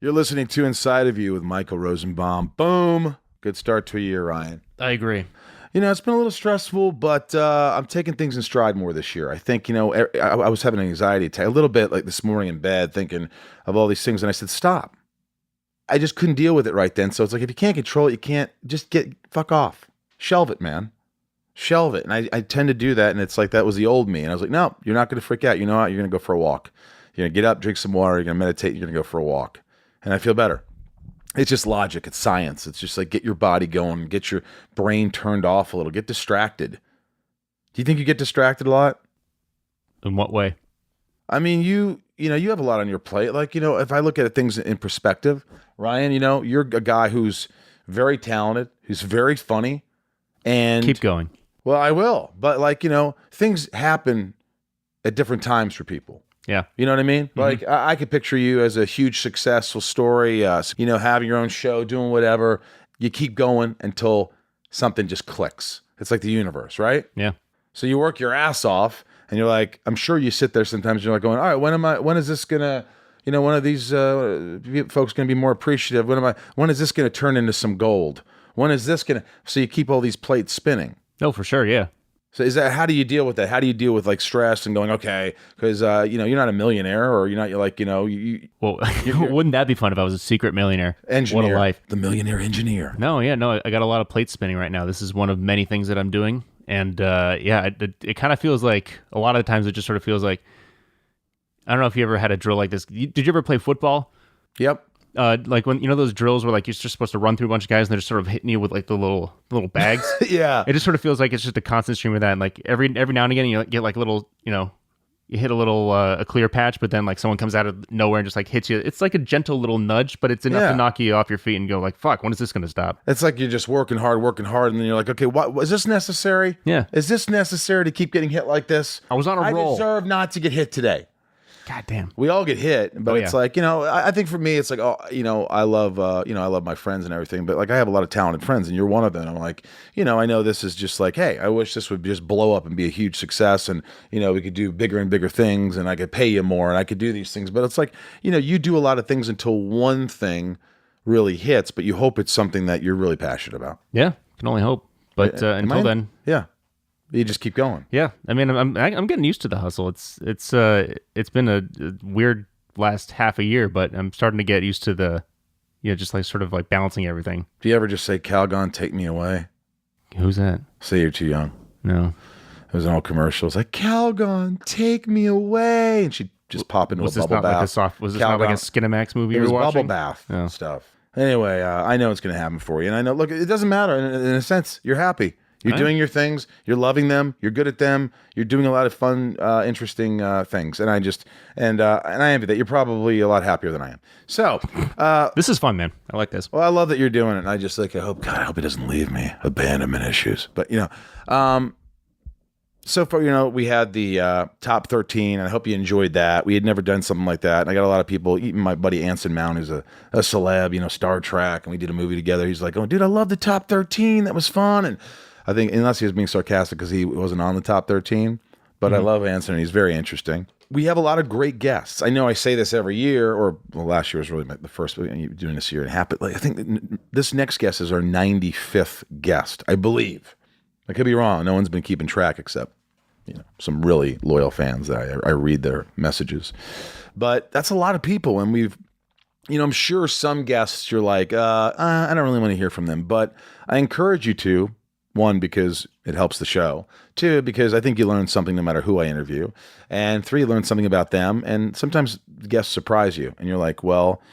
You're listening to Inside of You with Michael Rosenbaum. Boom. Good start to a year, Ryan. I agree. You know, it's been a little stressful, but I'm taking things in stride more this year. I think, you know, I was having an anxiety attack a little bit like this morning in bed, thinking of all these things. And I said, stop. I just couldn't deal with it right then. So it's like, if you can't control it, you can't just fuck off. Shelve it, man. Shelve it. And I tend to do that. And it's like, that was the old me. And I was like, no, you're not going to freak out. You know what? You're going to go for a walk. You're going to get up, drink some water. You're going to meditate. You're going to go for a walk. And I feel better. It's just logic. It's science. It's just like, get your body going, get your brain turned off a little, get distracted. Do you think you get distracted a lot? In what way? I mean, you have a lot on your plate. Like, you know, if I look at things in perspective, Ryan, you know, you're a guy who's very talented, who's very funny, and keep going. Well, I will. But like, you know, things happen at different times for people. Yeah. You know what I mean? Mm-hmm. Like, I could picture you as a huge successful story, you know, having your own show, doing whatever. You keep going until something just clicks. It's like the universe, right? Yeah. So you work your ass off, and you're like, I'm sure you sit there sometimes, you're like going, all right, when is this going to, you know, one of these folks going to be more appreciative? When is this going to turn into some gold? When is this going to, so you keep all these plates spinning. Oh, for sure. Yeah. So how do you deal with that? How do you deal with like stress and going, okay, because, you know, you're not a millionaire, or you're like, you know, well, wouldn't that be fun if I was a secret millionaire? Engineer. What a life. The millionaire engineer. No, I got a lot of plates spinning right now. This is one of many things that I'm doing. And it kind of feels like, a lot of the times it just sort of feels like, I don't know if you ever had a drill like this. Did you ever play football? Yep. Like when, you know, those drills where like you're just supposed to run through a bunch of guys and they're just sort of hitting you with like the little bags. Yeah. It just sort of feels like it's just a constant stream of that. And like every now and again you get like a little, you know, you hit a little a clear patch, but then like someone comes out of nowhere and just like hits you. It's like a gentle little nudge, but it's enough to knock you off your feet and go like, fuck, when is this going to stop? It's like you're just working hard, and then you're like, okay, what is this necessary? Yeah. Is this necessary to keep getting hit like this? I was on a roll. I deserve not to get hit today. God damn. We all get hit, but it's like, you know, I think for me, it's like, oh, you know, I love my friends and everything, but like I have a lot of talented friends, and you're one of them. I'm like, you know, I know this is just like, hey, I wish this would just blow up and be a huge success, and you know, we could do bigger and bigger things, and I could pay you more, and I could do these things. But it's like, you know, you do a lot of things until one thing really hits, but you hope it's something that you're really passionate about. Yeah, can only hope. But until then, yeah. You just keep going. Yeah, I mean, I'm getting used to the hustle. It's been a weird last half a year, but I'm starting to get used to the, you know, just like sort of like balancing everything. Do you ever just say, Calgon, take me away? Who's that? Say you're too young. No. It was an old commercial. It's like, Calgon, take me away, and she'd just pop into a bubble bath. Was this not like a Skinamax movie? It was watching? bubble bath stuff. Anyway, I know it's going to happen for you, and I know. Look, it doesn't matter. In a sense, you're happy. You're doing your things. You're loving them. You're good at them. You're doing a lot of fun, interesting things. And I envy that. You're probably a lot happier than I am. So this is fun, man. I like this. Well, I love that you're doing it. And I just like, I hope he doesn't leave me. Abandonment issues. But you know, so far, you know, we had the top 13, and I hope you enjoyed that. We had never done something like that. And I got a lot of people, even my buddy Anson Mount, who's a celeb, you know, Star Trek, and we did a movie together. He's like, oh, dude, I love the top 13. That was fun. And I think, unless he was being sarcastic because he wasn't on the top 13, but I love Anson, and he's very interesting. We have a lot of great guests. I know I say this every year, or well, last year was really the first doing this year and a half, but like, I think this next guest is our 95th guest, I believe. I could be wrong. No one's been keeping track except, you know, some really loyal fans that I read their messages. But that's a lot of people, and we've, you know, I'm sure some guests you're like, I don't really want to hear from them, but I encourage you to. One, because it helps the show. Two, because I think you learn something no matter who I interview. And three, learn something about them. And sometimes guests surprise you. And you're like, well,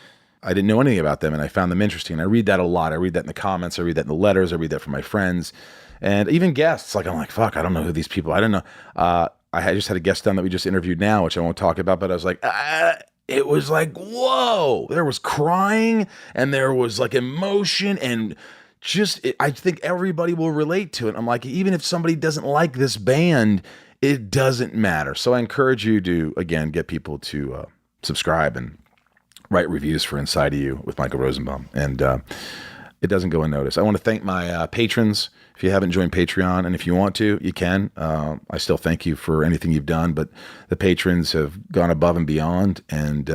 I didn't know anything about them, and I found them interesting. And I read that a lot. I read that in the comments. I read that in the letters. I read that from my friends. And even guests, like I'm like, fuck, I don't know who these people, I don't know. I just had a guest on that we just interviewed now, which I won't talk about, but I was like, it was like, whoa. There was crying, and there was like emotion, and I think everybody will relate to it. I'm like, even if somebody doesn't like this band, it doesn't matter. So I encourage you to, again, get people to subscribe and write reviews for Inside of You with Michael Rosenbaum. And it doesn't go unnoticed. I want to thank my patrons. If you haven't joined Patreon, and if you want to, you can. I still thank you for anything you've done, but the patrons have gone above and beyond. And,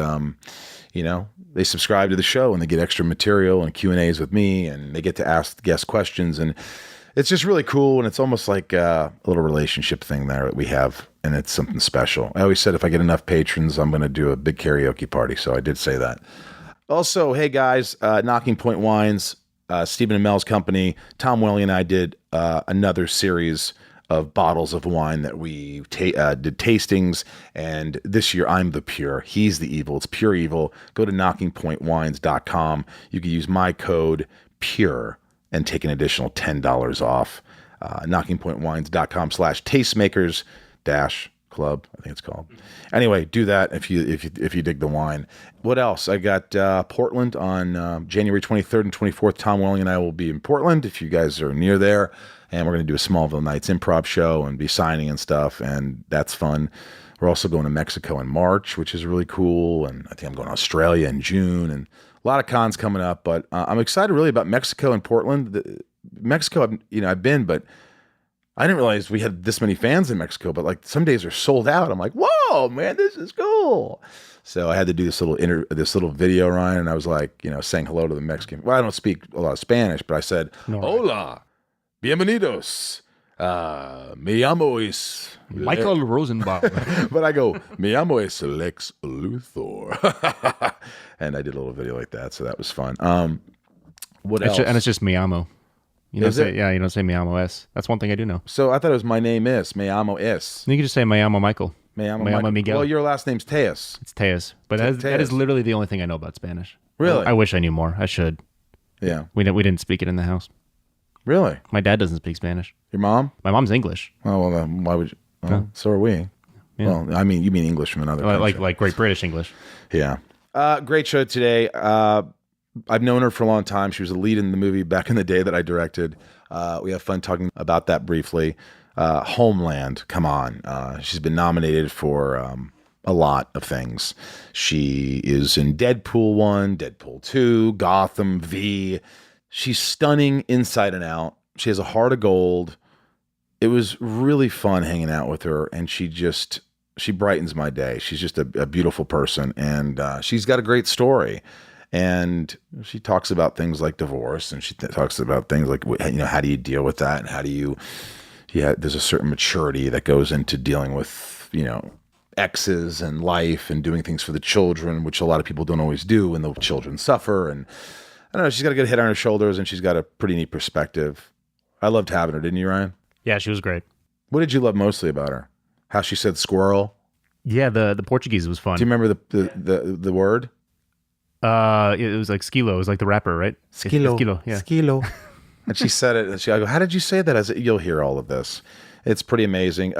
they subscribe to the show and they get extra material and Q&As with me, and they get to ask guest questions. And it's just really cool. And it's almost like a little relationship thing there that we have. And it's something special. I always said if I get enough patrons, I'm going to do a big karaoke party. So I did say that. Also, hey guys, Knocking Point Wines, Stephen and Mel's company, Tom Welly and I did another series of bottles of wine that we did tastings. And this year, I'm the pure. He's the evil. It's pure evil. Go to knockingpointwines.com. You can use my code PURE and take an additional $10 off. knockingpointwines.com/tastemakers-club, I think it's called. Anyway, do that if you dig the wine. What else? I got Portland on January 23rd and 24th. Tom Welling and I will be in Portland if you guys are near there. And we're going to do a Smallville Nights improv show and be signing and stuff. And that's fun. We're also going to Mexico in March, which is really cool. And I think I'm going to Australia in June. And a lot of cons coming up. But I'm excited really about Mexico and Portland. Mexico, I've been, but I didn't realize we had this many fans in Mexico. But like some days are sold out. I'm like, whoa, man, this is cool. So I had to do this little video, Ryan. And I was like, saying hello to the Mexican. Well, I don't speak a lot of Spanish, but I said, hola. Bienvenidos. Me llamo es Michael Rosenbaum. But I go, me llamo es Lex Luthor. And I did a little video like that, so that was fun. What else? And it's just me llamo. You don't say me llamo es. That's one thing I do know. So I thought it was my name is me llamo es. You can just say me llamo Michael. Me llamo Miguel. Well, your last name's Tejas. It's Tejas, but that is literally the only thing I know about Spanish. Really? I wish I knew more. I should. Yeah. We didn't speak it in the house. Really? My dad doesn't speak Spanish. Your mom? My mom's English. Oh, well, why would you? Well, so are we. Yeah. Well, I mean, you mean English from another country. Like Great British English. Yeah. Great show today. I've known her for a long time. She was a lead in the movie back in the day that I directed. We have fun talking about that briefly. Homeland, come on. She's been nominated for a lot of things. She is in Deadpool 1, Deadpool 2, Gotham, V. She's stunning inside and out. She has a heart of gold. It was really fun hanging out with her, and she brightens my day. She's just a beautiful person, and she's got a great story. And she talks about things like divorce, and she talks about things like, how do you deal with that, and how do you, there's a certain maturity that goes into dealing with, exes and life and doing things for the children, which a lot of people don't always do, and the children suffer. And I don't know, she's got a good head on her shoulders, and she's got a pretty neat perspective. I loved having her, didn't you, Ryan? Yeah, she was great. What did you love mostly about her? How she said squirrel? Yeah, the Portuguese was fun. Do you remember the word? It was like Skilo. It was like the rapper, right? Skilo. Yeah. Skilo. And she said it, and I go, how did you say that? I said, you'll hear all of this. It's pretty amazing.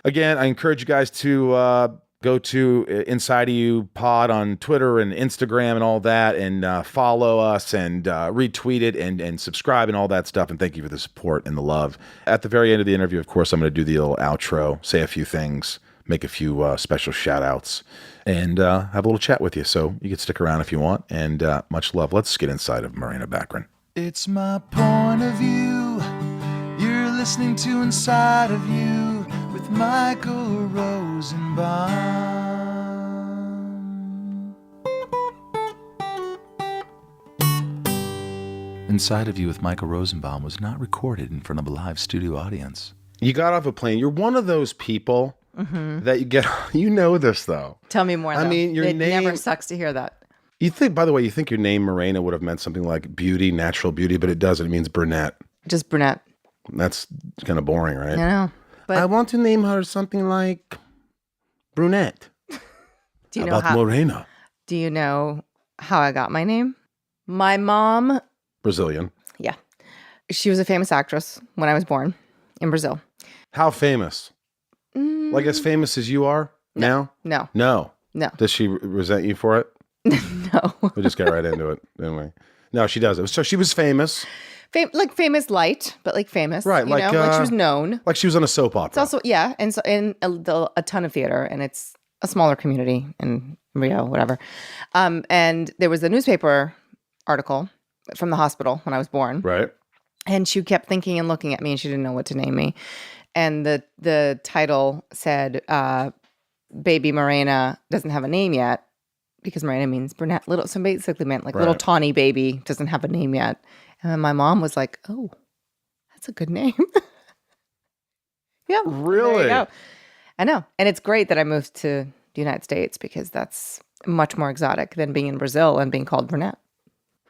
Again, I encourage you guys to go to Inside of You Pod on Twitter and Instagram and all that, and follow us and retweet it and subscribe and all that stuff. And thank you for the support and the love. At the very end of the interview, of course, I'm going to do the little outro, say a few things, make a few special shout outs, and have a little chat with you. So you can stick around if you want, and much love. Let's get inside of Morena Baccarin. It's my point of view. You're listening to Inside of You with Michael Rosenbaum. Inside of You with Michael Rosenbaum was not recorded in front of a live studio audience. You got off a plane. You're one of those people that you get. You know this though. Tell me more. I mean, your it name never sucks to hear that. You think, by the way, you think your name Morena would have meant something like beauty, natural beauty, but it doesn't. It means brunette. Just brunette. That's kind of boring, right? I know. But I want to name her something like brunette. Do you know about Morena? Do you know how I got my name? My mom, Brazilian. yeah, she was a famous actress when I was born in Brazil. How famous? Like as famous as you are now? No. No. No. Does she resent you for it? No. We just got right into it, didn't we? No, she doesn't. So she was famous. Like famous light, but like famous. Right. Like she was known. Like she was on a soap opera. It's also, yeah. And so in a ton of theater, and it's a smaller community in Rio, whatever. And there was a newspaper article from the hospital when I was born. Right. And she kept thinking and looking at me, and she didn't know what to name me. And the title said, Baby Morena doesn't have a name yet. because Morena means brunette. Little, so basically meant like little tawny baby, doesn't have a name yet. And then my mom was like, "Oh, that's a good name." Yeah, Really? there you go. I know, and it's great that I moved to the United States because that's much more exotic than being in Brazil and being called brunette.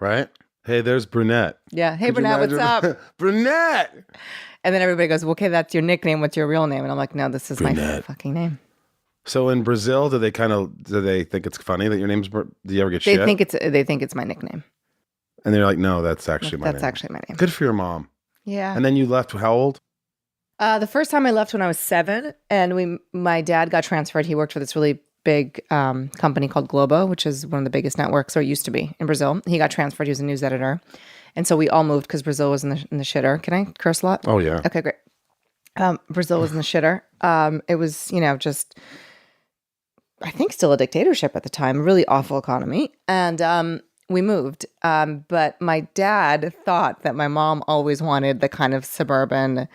Right? Hey, there's brunette. Yeah. Hey, Could you brunette, what's imagine? up? Brunette. And then everybody goes, well, "Okay, that's your nickname. What's your real name?" And I'm like, "No, this is my fucking name." So in Brazil, do they think it's funny that your name's? Do you ever get They shit? they think it's my nickname. And they're like, no, that's actually my name. That's actually my name. Good for your mom. Yeah. And then you left. How old? The first time I left when I was 7, and my dad got transferred. He worked for this really big company called Globo, which is one of the biggest networks, or it used to be in Brazil. He got transferred. He was a news editor, and so we all moved because Brazil was in the shitter. Can I curse a lot? Oh yeah. Okay, great. Brazil was in the shitter. It was just, I think, still a dictatorship at the time. Really awful economy, and we moved. But my dad thought that my mom always wanted the kind of suburban,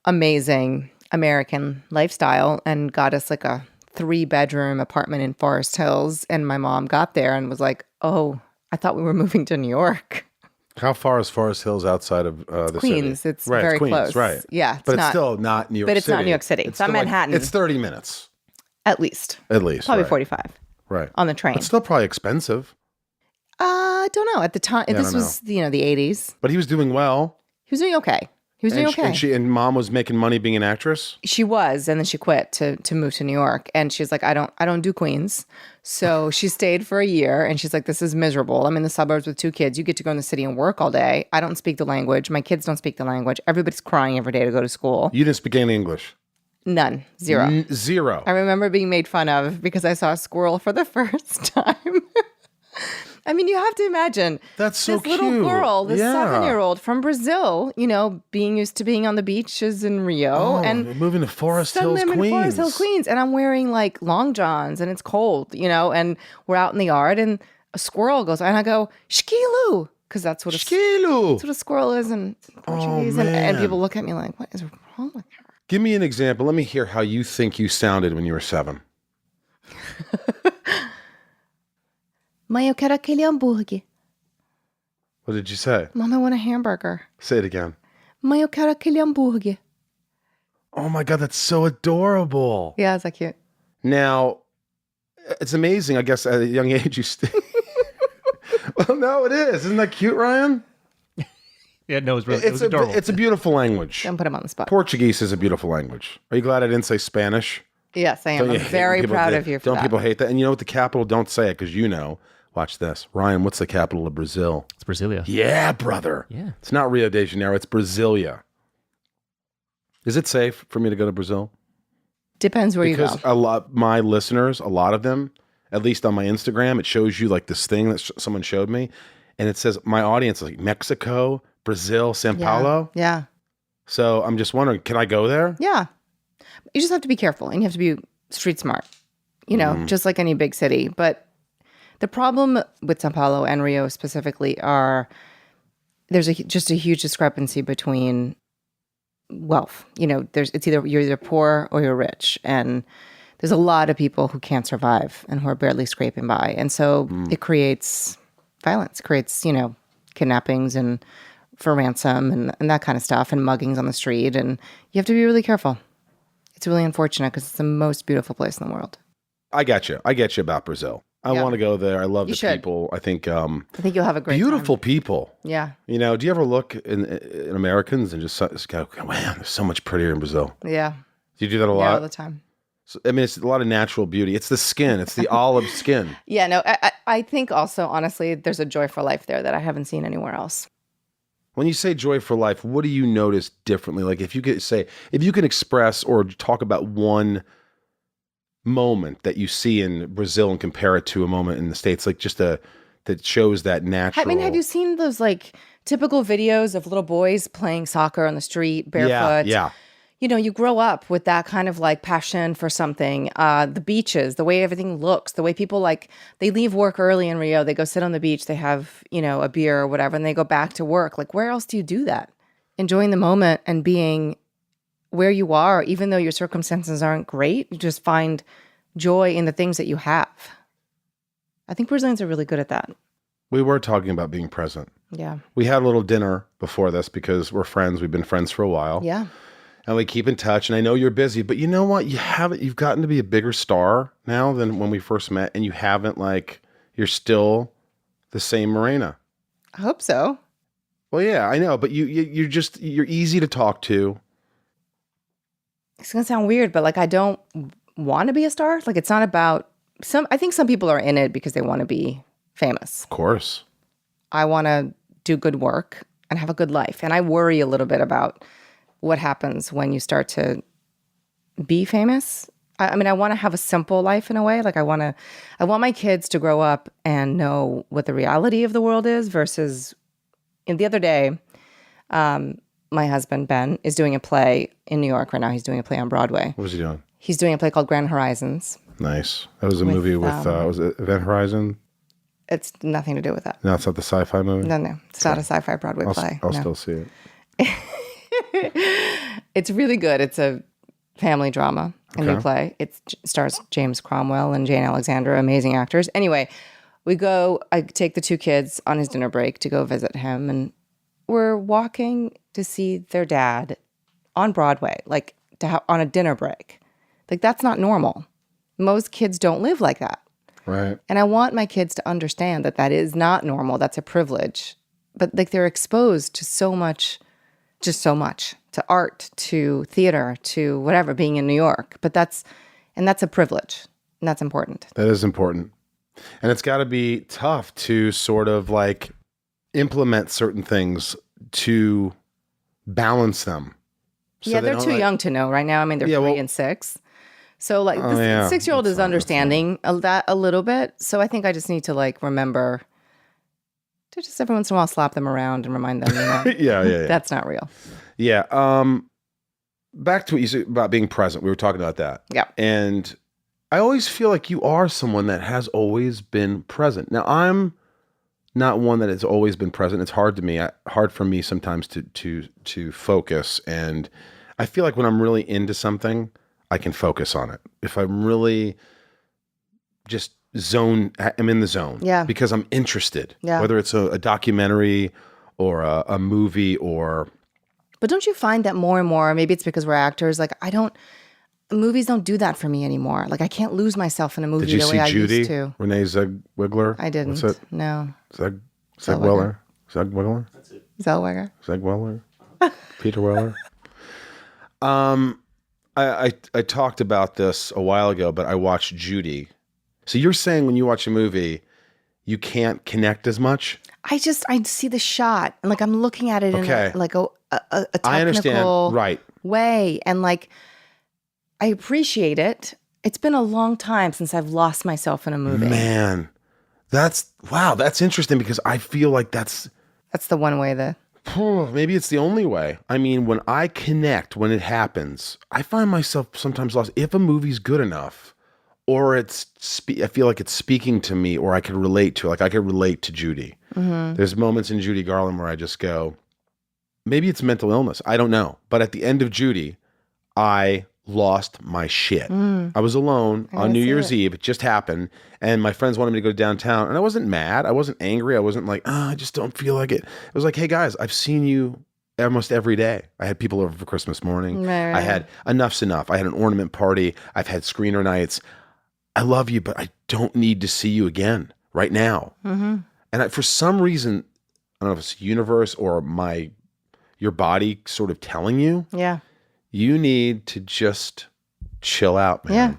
amazing American lifestyle and got us like a 3-bedroom apartment in Forest Hills. And my mom got there and was like, "Oh, I thought we were moving to New York." How far is Forest Hills outside of the Queens. city? It's very Queens, close. right? Yeah, But it's still not New York City. But it's not New York City. It's not Manhattan. It's 30 minutes. At least. Probably Probably 45. Right. On the train. It's still probably expensive. I don't know. At the time, Yeah, this was, the 80s. But he was doing well. He was doing okay. And mom was making money being an actress? She was, and then she quit to move to New York. And she's like, I don't do Queens. So she stayed for a year, and she's like, this is miserable. I'm in the suburbs with 2 kids. You get to go in the city and work all day. I don't speak the language. My kids don't speak the language. Everybody's crying every day to go to school. You didn't speak any English? None. Zero. Zero. I remember being made fun of because I saw a squirrel for the first time. I mean, you have to imagine that's so this little cute. girl, this Yeah. 7-year-old from Brazil, being used to being on the beaches in Rio, and moving to Forest Hills, suddenly I'm in Forest Queens. Hills, Queens, and I'm wearing like long johns, and it's cold, and we're out in the yard, and a squirrel goes, and I go, "Shkilu," because that's what a squirrel is in Portuguese, and people look at me like, "What is wrong with her?" Give me an example. Let me hear how you think you sounded when you were 7. Mãe, eu quero aquele hambúrguer. What did you say? Mom, I want a hamburger. Say it again. Mãe, eu quero aquele hambúrguer. Oh my God, that's so adorable. Yeah, is that cute? Now, it's amazing, I guess, at a young age you Well, no, it is. Isn't that cute, Ryan? Yeah, no, it was adorable. It's a beautiful language. Don't put him on the spot. Portuguese is a beautiful language. Are you glad I didn't say Spanish? Yes, I am. I'm very proud of you for Don't that. people hate that? And you know what the capital? Don't say it because Watch this. Ryan, what's the capital of Brazil? It's Brasilia. Yeah, brother. Yeah. It's not Rio de Janeiro. It's Brasilia. Is it safe for me to go to Brazil? Depends where you go. Because my listeners, a lot of them, at least on my Instagram, it shows you like this thing that someone showed me. And it says my audience is like Mexico, Brazil, Sao Paulo. Yeah. So I'm just wondering, can I go there? Yeah. You just have to be careful and you have to be street smart, just like any big city. But the problem with Sao Paulo and Rio specifically there's just a huge discrepancy between wealth. It's either you're either poor or you're rich. And there's a lot of people who can't survive and who are barely scraping by. And so it creates violence, creates, kidnappings and for ransom and that kind of stuff and muggings on the street. And you have to be really careful. It's really unfortunate because it's the most beautiful place in the world. I get you about Brazil. I want to go there. I love the people. I think you'll have a great beautiful time. People. Yeah. Do you ever look in Americans and just go, man, they're so much prettier in Brazil? Yeah. Do you do that a lot? Yeah, all the time. So, it's a lot of natural beauty. It's the skin. It's the olive skin. Yeah, no, I think also, honestly, there's a joy for life there that I haven't seen anywhere else. When you say joy for life, what do you notice differently? Like if you can express or talk about one moment that you see in Brazil and compare it to a moment in the States, like just that shows that natural. I mean, have you seen those like typical videos of little boys playing soccer on the street barefoot? Yeah. You grow up with that kind of like passion for something. The beaches, the way everything looks, the way people they leave work early in Rio, they go sit on the beach, they have, a beer or whatever, and they go back to work. Like, where else do you do that? Enjoying the moment and being where you are, even though your circumstances aren't great, you just find joy in the things that you have. I think Brazilians are really good at that. We were talking about being present. Yeah. We had a little dinner before this because we're friends. We've been friends for a while. Yeah. And we keep in touch. And I know you're busy, but you know what? You've gotten to be a bigger star now than when we first met. And you haven't you're still the same Morena. I hope so. Well, yeah, I know. But you're easy to talk to. It's going to sound weird, but I don't want to be a star. It's not about I think some people are in it because they want to be famous. Of course. I want to do good work and have a good life. And I worry a little bit about what happens when you start to be famous. I mean, I want to have a simple life in a way. I want my kids to grow up and know what the reality of the world is versus the other day, my husband, Ben, is doing a play in New York right now. He's doing a play on Broadway. What was he doing? He's doing a play called Grand Horizons. Nice. That was a movie with, was it Event Horizon? It's nothing to do with that. No, it's not the sci-fi movie? No. It's not a sci-fi Broadway play. I'll still see it. It's really good. It's a family drama, a new play. It stars James Cromwell and Jane Alexander, amazing actors. Anyway, I take the two kids on his dinner break to go visit him, and we're walking to see their dad on Broadway, on a dinner break. That's not normal. Most kids don't live like that. Right. And I want my kids to understand that is not normal. That's a privilege. But they're exposed to so much, to art, to theater, to whatever, being in New York. But that's a privilege. And that's important. That is important. And it's got to be tough to sort of implement certain things to balance them. So they're too young to know right now. I mean, they're 3 and 6. So the 6-year-old is understanding that a little bit. So I think I just need to remember to just every once in a while slap them around and remind them, yeah. That's not real. Yeah. Back to what you said about being present. We were talking about that. Yeah. And I always feel like you are someone that has always been present. Now, I'm not one that has always been present. It's hard for me sometimes to focus. And I feel like when I'm really into something, I can focus on it. If I'm really just I'm in the zone. Yeah. Because I'm interested. Yeah. Whether it's a documentary or a movie or. But don't you find that more and more, maybe it's because we're actors, movies don't do that for me anymore. I can't lose myself in a movie the way I used to. Renee Zellweger? I didn't. What's it? No. Zegweller? Zegweller? That's it. Zellweger? Zegweller? Peter Weller? I talked about this a while ago, but I watched Judy. So you're saying when you watch a movie, you can't connect as much? I see the shot and I'm looking at it in a I understand. Right. way. And I appreciate it. It's been a long time since I've lost myself in a movie. Man, that's interesting because I feel like that's the one way that. Maybe it's the only way. I mean, when I connect, when it happens, I find myself sometimes lost. If a movie's good enough, or I feel like it's speaking to me, or I can relate to, I could relate to Judy. Mm-hmm. There's moments in Judy Garland where I just go, maybe it's mental illness. I don't know. But at the end of Judy, I lost my shit. I was alone on New Year's Eve. It just happened. And my friends wanted me to go downtown. And I wasn't mad. I wasn't angry. I wasn't I just don't feel like it. It was hey guys, I've seen you almost every day. I had people over for Christmas morning. Right. I had Enough's Enough. I had an ornament party. I've had screener nights. I love you, but I don't need to see you again right now. Mm-hmm. And for some reason, I don't know if it's the universe or your body sort of telling you. Yeah. You need to just chill out, man. Yeah.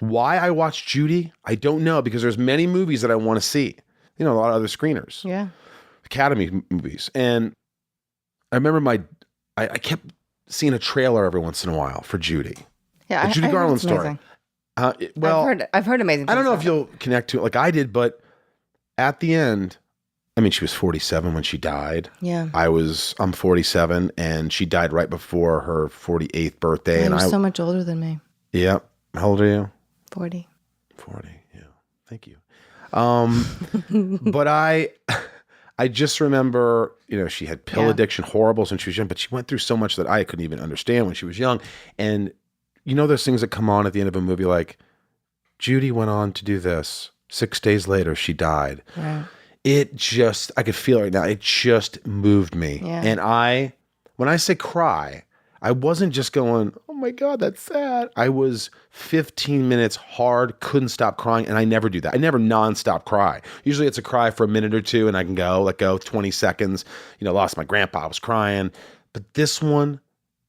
Why I watched Judy, I don't know, because there's many movies that I want to see. A lot of other screeners. Yeah. Academy movies. And I remember I kept seeing a trailer every once in a while for Judy. Yeah. The Judy Garland story. I've heard amazing things. I don't know if you'll connect to it like I did, but at the end, I mean, she was 47 when she died. Yeah. I'm 47 and she died right before her 48th birthday. And you're so much older than me. Yeah. How old are you? 40. 40. Yeah. Thank you. But I just remember, she had pill addiction, horrible since she was young, but she went through so much that I couldn't even understand when she was young. And those things that come on at the end of a movie, Judy went on to do this. 6 days later, she died. Right. I could feel it right now. It just moved me. Yeah. And when I say cry, I wasn't just going, oh my God, that's sad. I was 15 minutes hard, couldn't stop crying. And I never do that. I never nonstop cry. Usually it's a cry for a minute or two and I can let go 20 seconds. Lost my grandpa, I was crying. But this one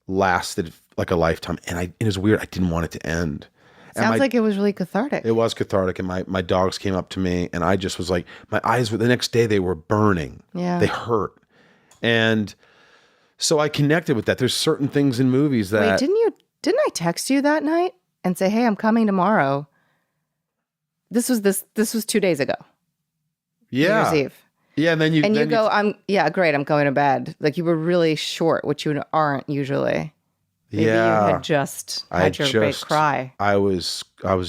lasted like a lifetime. And it was weird. I didn't want it to end. Sounds like it was really cathartic. It was cathartic. And my dogs came up to me and I just was like, my eyes the next day, they were burning. Yeah. They hurt. And so I connected with that. There's certain things in movies that... Wait, didn't I text you that night and say, hey, I'm coming tomorrow? This was 2 days ago. Yeah. New Year's Eve. Yeah, and then you go, great, I'm going to bed. Like you were really short, which you aren't usually. Maybe you had just had your big cry. I was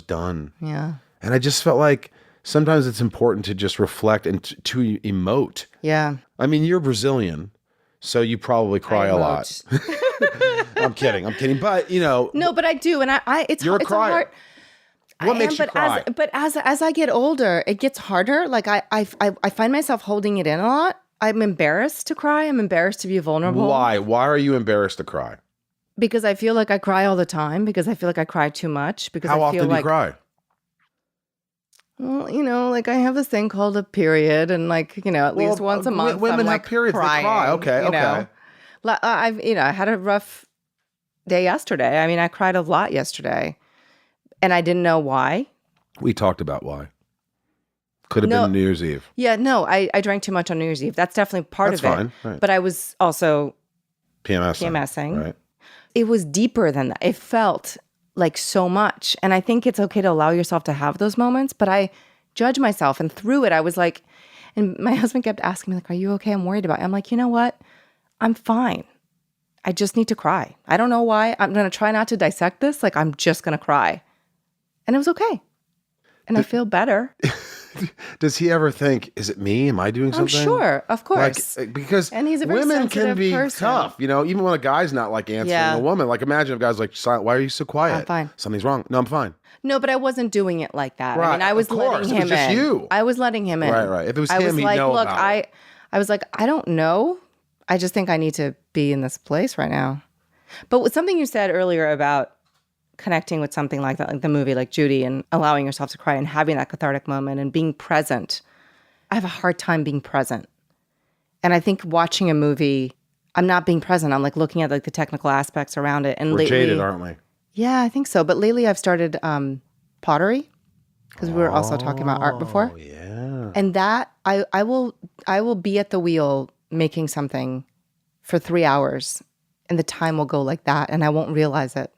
done. Yeah. And I just felt like sometimes it's important to just reflect and to emote. Yeah. I mean, you're Brazilian, so you probably cry a lot. I'm kidding. But No, but I do, and you're a crier. What makes you cry? As I get older, it gets harder. Like I find myself holding it in a lot. I'm embarrassed to cry. I'm embarrassed to be vulnerable. Why? Why are you embarrassed to cry? Because I feel like I cry all the time. Because I feel like I cry too much. Because How I feel often do you cry? Well, like I have this thing called a period, and at least once a month, women I'm have periods. crying, they cry. Okay, okay. I had a rough day yesterday. I mean, I cried a lot yesterday, and I didn't know why. We talked about why. Could have been New Year's Eve. Yeah, no, I drank too much on New Year's Eve. That's definitely part of it. That's fine. Right. But I was also PMSing. Right. It was deeper than that. It felt like so much. And I think it's okay to allow yourself to have those moments. But I judged myself. And through it, I was like, and my husband kept asking me, like, are you okay? I'm worried about you. I'm like, you know what? I'm fine. I just need to cry. I don't know why. I'm going to try not to dissect this. Like, I'm just going to cry. And it was okay. And I feel better. Does he ever think, is it me? Am I doing something? I'm sure, of course. Because and he's a very women can be person. tough, even when a guy's not like answering a woman. Like imagine if a guy's like, why are you so quiet? I'm fine. Something's wrong. No, I'm fine. No, but I wasn't doing it like that. Right. I mean, I was letting him it was just in. You. I was letting him in. Right. If it was him, was he'd like, know look, about it. I was like, I don't know. I just think I need to be in this place right now. But with something you said earlier about connecting with something like that, like the movie, like Judy, and allowing yourself to cry and having that cathartic moment and being present. I have a hard time being present. And I think watching a movie, I'm not being present. I'm like looking at like the technical aspects around it. And We're lately, jaded, aren't we? Yeah, I think so. But lately I've started pottery because we were also talking about art before. Oh, yeah. And that I will be at the wheel making something for 3 hours and the time will go like that and I won't realize it.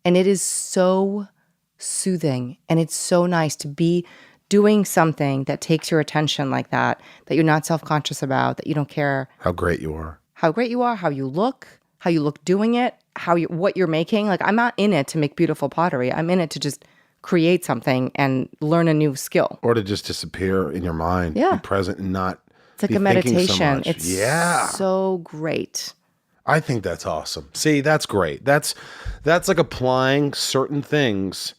And it is so soothing and it's so nice to be doing something that takes your attention like that you're not self-conscious about, that you don't care how great you are, how you look doing it, what you're making. Like I'm not in it to make beautiful pottery. I'm in it to just create something and learn a new skill. Or to just disappear in your mind, be present and not It's like be a meditation. So much. It's so great. I think that's awesome. See, that's great. That's like applying certain things.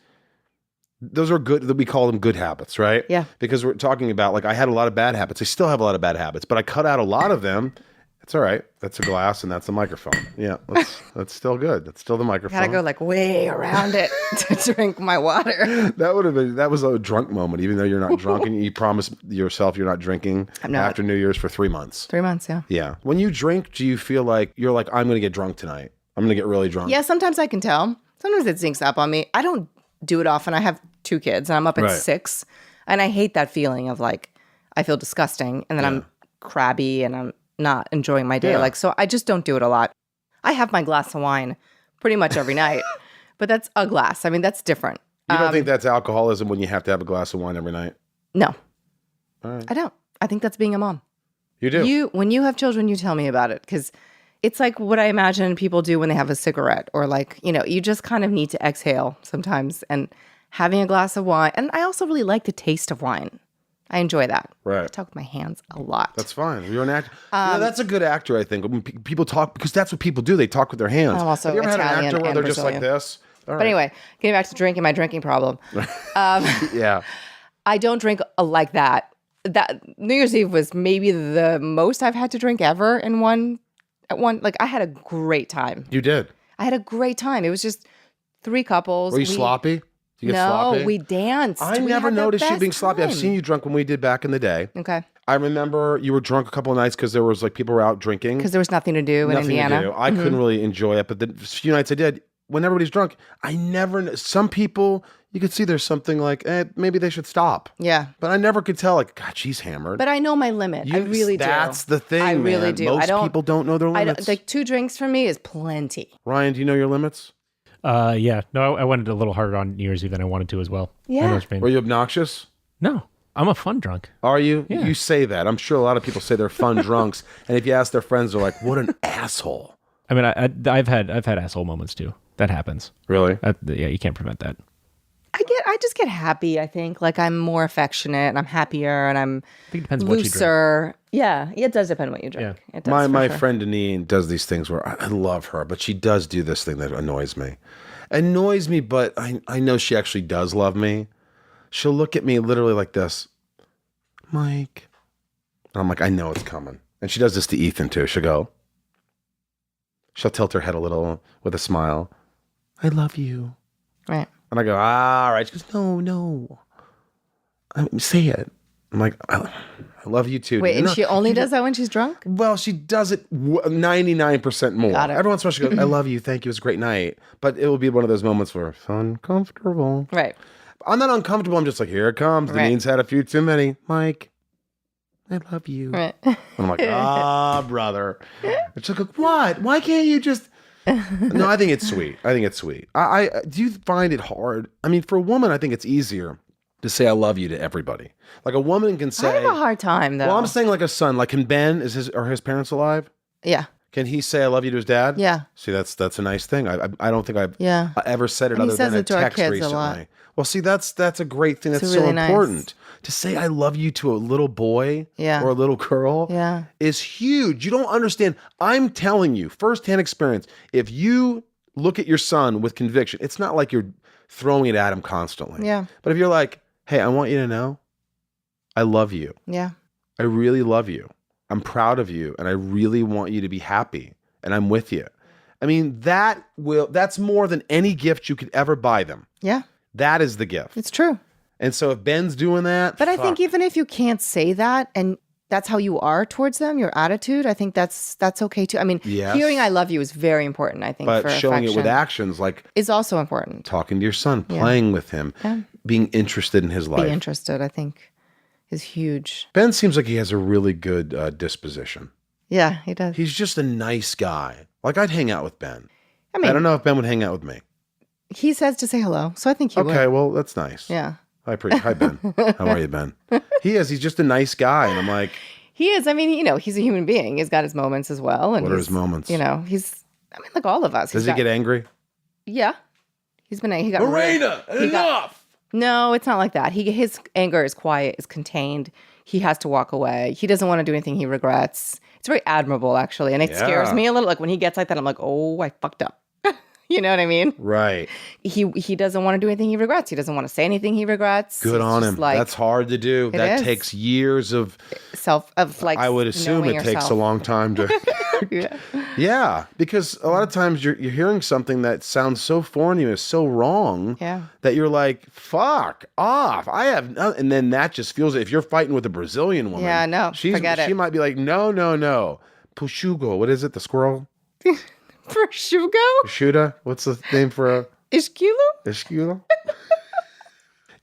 Those are good. We call them good habits, right? Yeah. Because we're talking about, like, I had a lot of bad habits. I still have a lot of bad habits, but I cut out a lot of them. It's all right. That's a glass and that's a microphone. Yeah, that's still good. That's still the microphone. Gotta go like way around it to drink my water. That was a drunk moment, even though you're not drunk and you promised yourself you're not drinking after New Year's for 3 months. 3 months, yeah. Yeah. When you drink, do you feel like you're like, I'm going to get drunk tonight? I'm going to get really drunk. Yeah, sometimes I can tell. Sometimes it sneaks up on me. I don't do it often. I have 2 kids and I'm up at 6. And I hate that feeling of like, I feel disgusting and then I'm crabby and I'm not enjoying my day. Yeah. Like, so I just don't do it a lot. I have my glass of wine pretty much every night, but that's a glass. I mean, that's different. You don't think that's alcoholism when you have to have a glass of wine every night? No. All right. I don't. I think that's being a mom. You do? When you have children, you tell me about it because it's like what I imagine people do when they have a cigarette or like, you just kind of need to exhale sometimes and having a glass of wine. And I also really like the taste of wine. I enjoy that. Right. I talk with my hands a lot. That's fine. You're an actor. That's a good actor, I think. When people talk, because that's what people do. They talk with their hands. I'm also have you ever Italian had an actor where and they're Brazilian. just like this? All But right. anyway, getting back to drinking, my drinking problem. Yeah. I don't drink like that. That New Year's Eve was maybe the most I've had to drink ever at one. Like I had a great time. You did. I had a great time. It was just 3 couples. Were you sloppy? Did you get sloppy? We danced. I We never had the noticed you best being sloppy. I've time. seen you drunk when we did back in the day. Okay. I remember you were drunk a couple of nights because there was like people were out drinking. Because there was nothing to do in Indiana. To do. I couldn't really enjoy it, but the few nights I did, when everybody's drunk, I never. Some people you could see there's something like maybe they should stop. Yeah. But I never could tell. Like, God, she's hammered. But I know my limit. I really do. That's the thing. I really man. do. Most people don't know their limits. Like 2 drinks for me is plenty. Ryan, do you know your limits? Yeah. No, I went a little harder on New Year's Eve than I wanted to as well. Yeah. I know what you mean. Were you obnoxious? No, I'm a fun drunk. Are you? Yeah. You say that. I'm sure a lot of people say they're fun drunks, and if you ask their friends, they're like, "What an asshole." I mean, I've had asshole moments too. That happens. Really? Yeah, you can't prevent that. I just get happy, I think. Like I'm more affectionate and I'm happier and I'm I think it depends what you drink. looser. Yeah, it does depend what you drink. Yeah. It does My for sure. friend Deneen does these things where I love her, but she does do this thing that annoys me. Annoys me, but I know she actually does love me. She'll look at me literally like this, Mike. And I'm like, I know it's coming. And she does this to Ethan too. She'll tilt her head a little with a smile. I love you. Right. And I go, all right. She goes, no. Say it. I'm like, I love you too. Wait, and she only does that when she's drunk? Well, she does it 99% more. Got it. Every once in a while she goes, I love you. Thank you. It was a great night. But it will be one of those moments where it's uncomfortable. Right. I'm not uncomfortable. I'm just like, here it comes. Right. Deneen's had a few too many. Mike, I love you. Right. And I'm like, brother. And she'll go, what? Why can't you just... No, I think it's sweet. I do you find it hard? I mean, for a woman, I think it's easier to say I love you to everybody. Like a woman can say... I have a hard time though. Well, I'm saying like a son. Like can Ben, are his parents alive? Yeah. Can he say I love you to his dad? Yeah. See, that's a nice thing. I don't think I've Yeah. ever said it And he other says than a it to our text kids a recently. lot. Well, see, that's a great thing. That's It's so really nice. important. To say I love you to a little boy Yeah. or a little girl Yeah. is huge. You don't understand. I'm telling you, firsthand experience, if you look at your son with conviction, it's not like you're throwing it at him constantly. Yeah. But if you're like, hey, I want you to know I love you. Yeah. I really love you. I'm proud of you. And I really want you to be happy. And I'm with you. I mean, that's more than any gift you could ever buy them. Yeah. That is the gift. It's true. And so if Ben's doing that, But I think even if you can't say that and that's how you are towards them, your attitude, I think that's okay too. I mean, Yes. hearing I love you is very important, I think, but for showing it with affection actions, like is also important. talking to your son, playing with him, being interested in his life. Being interested, I think, is huge. Ben seems like he has a really good disposition. Yeah, he does. He's just a nice guy. Like I'd hang out with Ben. I mean, I don't know if Ben would hang out with me. he says to say hello, so I think he Okay, would. well, that's nice. Yeah. Hi, Ben. How are you, Ben? He's just a nice guy. And I'm like, He is. I mean, he's a human being. He's got his moments as well. And what are his moments? Like all of us. Does he get angry? Yeah. He got Morena, enough! No, it's not like that. His anger is quiet, is contained. He has to walk away. He doesn't want to do anything he regrets. It's very admirable, actually. And it scares me a little. Like when he gets like that, I'm like, oh, I fucked up. You know what I mean? Right. He doesn't want to do anything he regrets. He doesn't want to say anything he regrets. Good It's on just him. like That's hard to do. That is. takes years of I would assume knowing it takes a yourself. long time to Yeah. Yeah, because a lot of times you're hearing something that sounds so foreign to you, is so wrong that you're like, fuck off. I have no, and then that just feels if you're fighting with a Brazilian woman. Yeah, no, forget it. She might be like, no. Pushugo, what is it? The squirrel? Prosciutto? Prosciutto? What's the name for a Esquilo? Esquilo?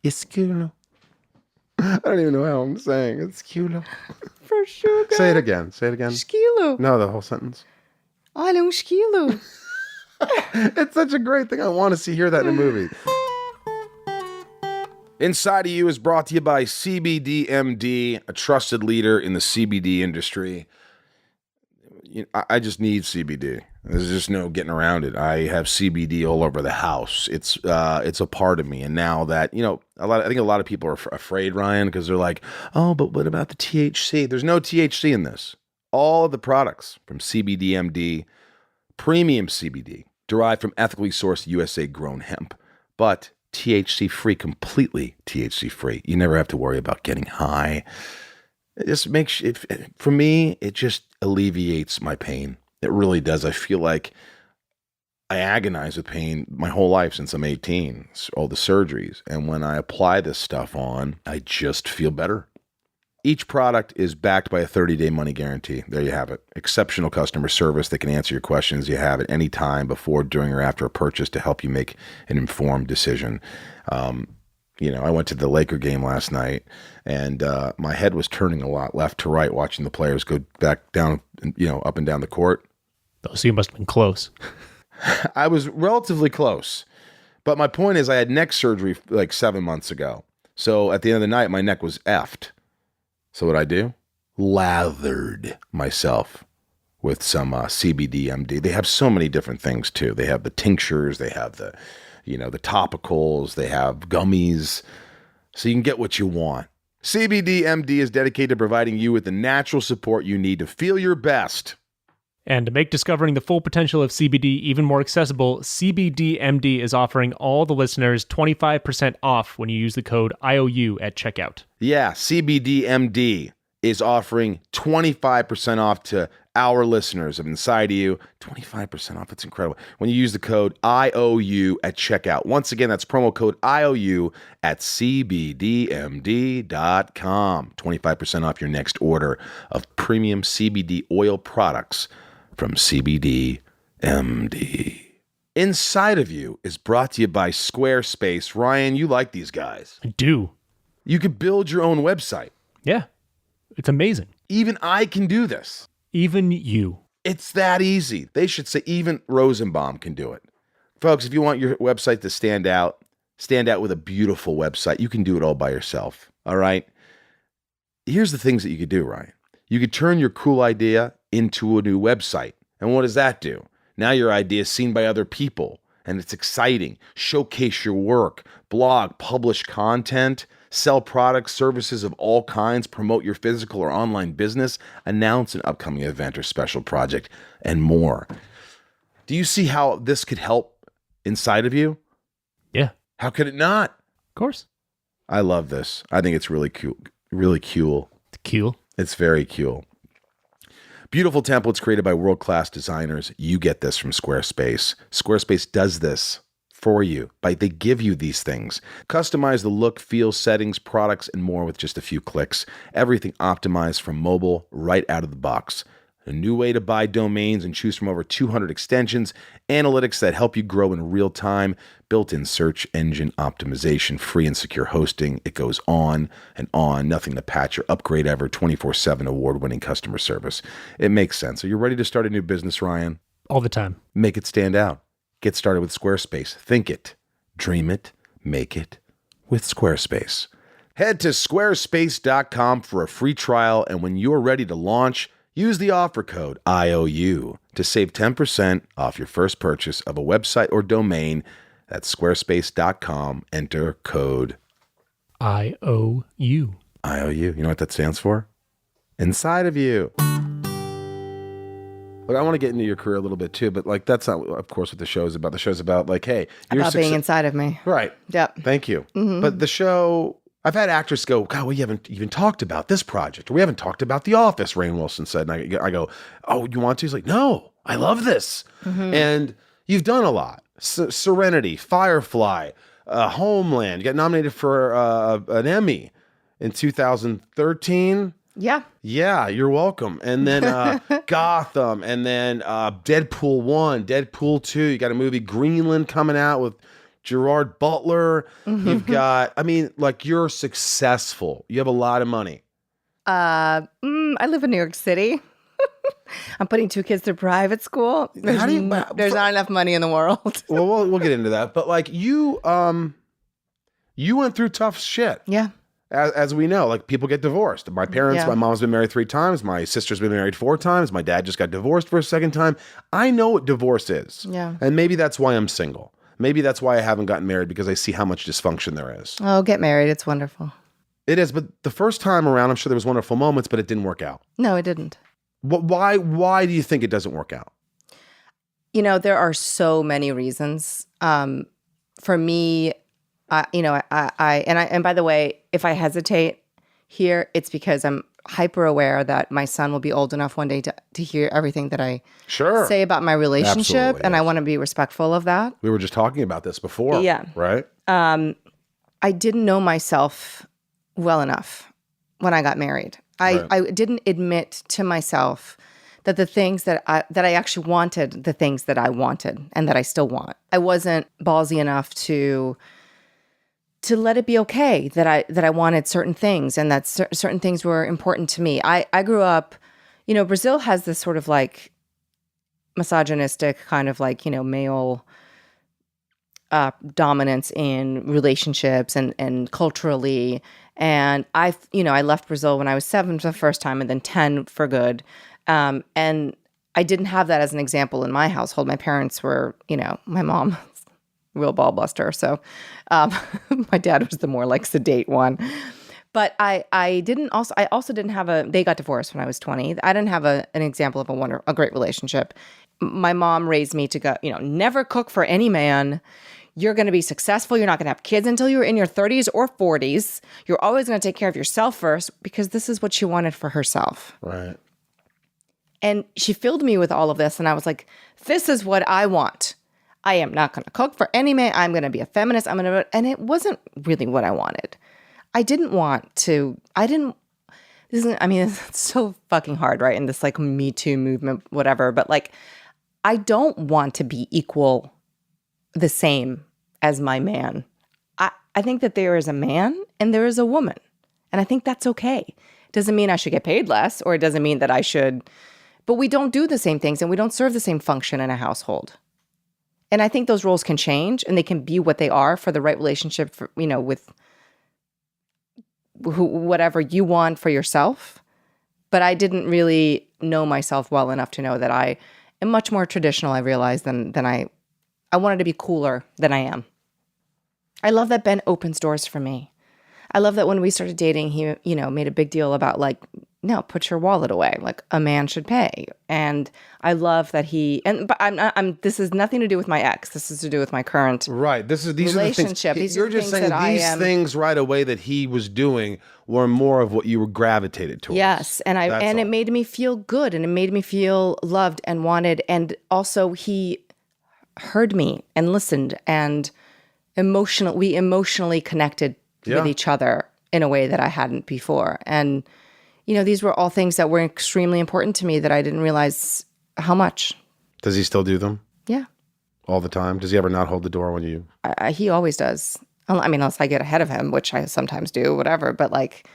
Esquilo. I don't even know how I'm saying. Esquilo. Prosciutto. Say it again. Esquilo. No, the whole sentence. Olha esquilo. It's such a great thing. I want to hear that in a movie. Inside of You is brought to you by CBDMD, a trusted leader in the CBD industry. I just need CBD. There's just no getting around it. I have CBD all over the house. It's a part of me. And now that, I think a lot of people are afraid, Ryan, because they're like, oh, but what about the THC? There's no THC in this. All of the products from CBDMD, premium CBD, derived from ethically sourced USA grown hemp. But THC free, completely THC free. You never have to worry about getting high. It just makes it, for me, it just alleviates my pain. It really does. I feel like I agonize with pain my whole life since I'm 18, all the surgeries. And when I apply this stuff on, I just feel better. Each product is backed by a 30-day money guarantee. There you have it. Exceptional customer service that can answer your questions. You have it any time before, during, or after a purchase to help you make an informed decision. I went to the Laker game last night, and my head was turning a lot left to right watching the players go back down, up and down the court. Oh, so you must have been close. I was relatively close. But my point is I had neck surgery like 7 months ago. So at the end of the night, my neck was effed. So what I do? Lathered myself with some CBD MD. They have so many different things too. They have the tinctures, they have the topicals, they have gummies. So you can get what you want. CBD MD is dedicated to providing you with the natural support you need to feel your best. And to make discovering the full potential of CBD even more accessible, CBDMD is offering all the listeners 25% off when you use the code IOU at checkout. Yeah, CBDMD is offering 25% off to our listeners of Inside You. 25% off. It's incredible. When you use the code IOU at checkout. Once again, that's promo code IOU at CBDMD.com. 25% off your next order of premium CBD oil products from CBDMD. Inside of You is brought to you by Squarespace. Ryan, you like these guys. I do. You could build your own website. Yeah. It's amazing. Even I can do this. Even you. It's that easy. They should say even Rosenbaum can do it. Folks, if you want your website to stand out with a beautiful website, you can do it all by yourself. All right? Here's the things that you could do, Ryan. You could turn your cool idea into a new website. And what does that do? Now your idea is seen by other people, and it's exciting. Showcase your work, blog, publish content, sell products, services of all kinds, promote your physical or online business, announce an upcoming event or special project, and more. Do you see how this could help Inside of You? Yeah. How could it not? Of course. I love this. I think it's really cool. Really cool. It's cool. It's very cool. Beautiful templates created by world-class designers. You get this from Squarespace. Squarespace does this for you. They give you these things. Customize the look, feel, settings, products, and more with just a few clicks. Everything optimized from mobile right out of the box. A new way to buy domains and choose from over 200 extensions, analytics that help you grow in real time, built-in search engine optimization, free and secure hosting. It goes on and on. Nothing to patch or upgrade ever. 24/7 award-winning customer service. It makes sense. Are you ready to start a new business, Ryan? All the time. Make it stand out. Get started with Squarespace. Think it, dream it, make it with Squarespace. Head to squarespace.com for a free trial, and when you're ready to launch, use the offer code IOU to save 10% off your first purchase of a website or domain. That's squarespace.com. Enter code IOU. IOU. You know what that stands for? Inside of You. Look, I want to get into your career a little bit too, but that's not, of course, what the show is about. The show's about hey, you're about being inside of me. Right. Yep. Thank you. Mm-hmm. But the show, I've had actors go, God, we haven't even talked about this project, or we haven't talked about The Office, Rainn Wilson said. And I go, oh, you want to? He's like, no, I love this. Mm-hmm. And you've done a lot. Serenity, Firefly, Homeland. You got nominated for an Emmy in 2013. Yeah. Yeah, you're welcome. And then Gotham, and then Deadpool 1, Deadpool 2. You got a movie, Greenland, coming out with Gerard Butler. Mm-hmm. You've got, you're successful. You have a lot of money. I live in New York City. I'm putting 2 kids through private school. There's not enough money in the world. Well, we'll get into that. But you went through tough shit. Yeah. As we know, people get divorced. My parents, my mom's been married 3 times. My sister's been married 4 times. My dad just got divorced for a 2nd time. I know what divorce is. Yeah. And maybe that's why I'm single. Maybe that's why I haven't gotten married, because I see how much dysfunction there is. Oh, get married. It's wonderful. It is. But the first time around, I'm sure there was wonderful moments, but it didn't work out. No, it didn't. Why do you think it doesn't work out? There are so many reasons. For me, And by the way, if I hesitate here, it's because I'm hyper aware that my son will be old enough one day to hear everything that I say about my relationship. Absolutely, and yes. I want to be respectful of that. We were just talking about this before. Yeah. Right? I didn't know myself well enough when I got married. I didn't admit to myself that the things that I actually wanted, the things that I wanted and that I still want. I wasn't ballsy enough to let it be okay that I wanted certain things and that certain things were important to me. I grew up, Brazil has this sort of like misogynistic kind of like, male dominance in relationships and culturally. And I left Brazil when I was 7 for the first time and then 10 for good. And I didn't have that as an example in my household. My parents were, my mom, real ball buster. So my dad was the more like sedate one. But I also didn't have they got divorced when I was 20. I didn't have an example of a great relationship. My mom raised me to go, never cook for any man. You're going to be successful. You're not going to have kids until you're in your 30s or 40s. You're always going to take care of yourself first, because this is what she wanted for herself. Right. And she filled me with all of this. And I was like, this is what I want. I am not going to cook for any man. I'm going to be a feminist. And it wasn't really what I wanted. It's so fucking hard, right? In this like Me Too movement, whatever. But like, I don't want to be equal, the same as my man. I think that there is a man and there is a woman. And I think that's okay. Doesn't mean I should get paid less, or it doesn't mean that I should, but we don't do the same things and we don't serve the same function in a household. And I think those roles can change and they can be what they are for the right relationship, for, with whatever you want for yourself. But I didn't really know myself well enough to know that I am much more traditional, I realized, than I wanted to be cooler than I am. I love that Ben opens doors for me. I love that when we started dating, he, made a big deal about like, no, put your wallet away. Like a man should pay. And I love that this is nothing to do with my ex. This is to do with my current Right. These are the things. relationship. You're just saying these things right away that he was doing were more of what you were gravitated towards. Yes. And it made me feel good and it made me feel loved and wanted. And also he heard me and listened and we emotionally connected with each other in a way that I hadn't before. And, these were all things that were extremely important to me that I didn't realize how much. Does he still do them? Yeah. All the time? Does he ever not hold the door when you... He always does. Unless I get ahead of him, which I sometimes do, whatever. But like...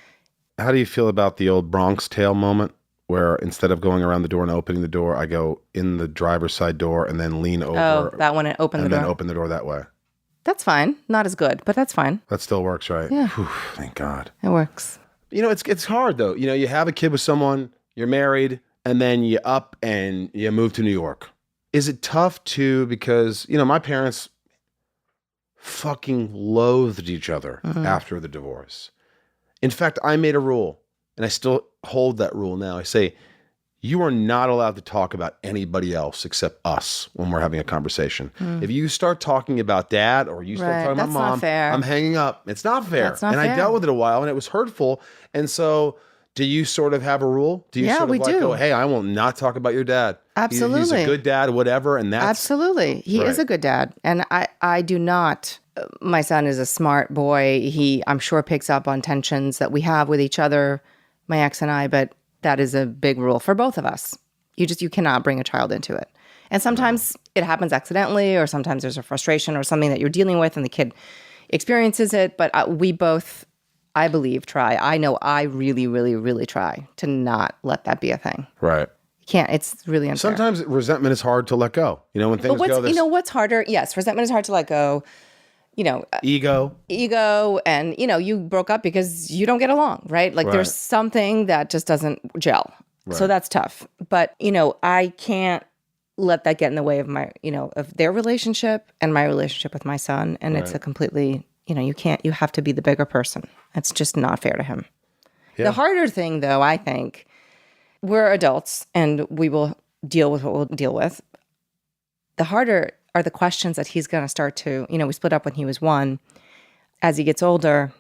How do you feel about the old Bronx Tale moment where instead of going around the door and opening the door, I go in the driver's side door and then lean over... Oh, that one and open the door. And then open the door that way. That's fine. Not as good, but that's fine. That still works, right? Yeah. Whew, thank God. It works. It's hard though. You have a kid with someone, you're married, and then you up and you move to New York. Is it tough too? Because, my parents fucking loathed each other after the divorce. In fact, I made a rule, and I still hold that rule now. I say, you are not allowed to talk about anybody else except us when we're having a conversation. If you start talking about dad or you start talking about mom, not fair. I'm hanging up. It's not fair. That's not and fair. I dealt with it a while and it was hurtful. And so do you sort of have a rule? Do you sort of we like do. go, hey, I will not talk about your dad. Absolutely. He's a good dad, whatever. And that's... Absolutely. He is a good dad. And I do not... My son is a smart boy. He, I'm sure, picks up on tensions that we have with each other, my ex and I, but that is a big rule for both of us. You cannot bring a child into it. And sometimes it happens accidentally, or sometimes there's a frustration or something that you're dealing with and the kid experiences it. But we both, I believe, try. I know I really, really, really try to not let that be a thing. Right. You can't. It's really unfair. Sometimes resentment is hard to let go. When things go this... what's harder? Yes, resentment is hard to let go. Ego, and, you broke up because you don't get along, right? Like there's something that just doesn't gel. Right. So that's tough. But, I can't let that get in the way of my, of their relationship and my relationship with my son. And it's a completely, you have to be the bigger person. It's just not fair to him. Yeah. The harder thing, though, I think, we're adults and we will deal with what we'll deal with. The harder are the questions that he's going to start to, we split up when he was 1. as he gets older,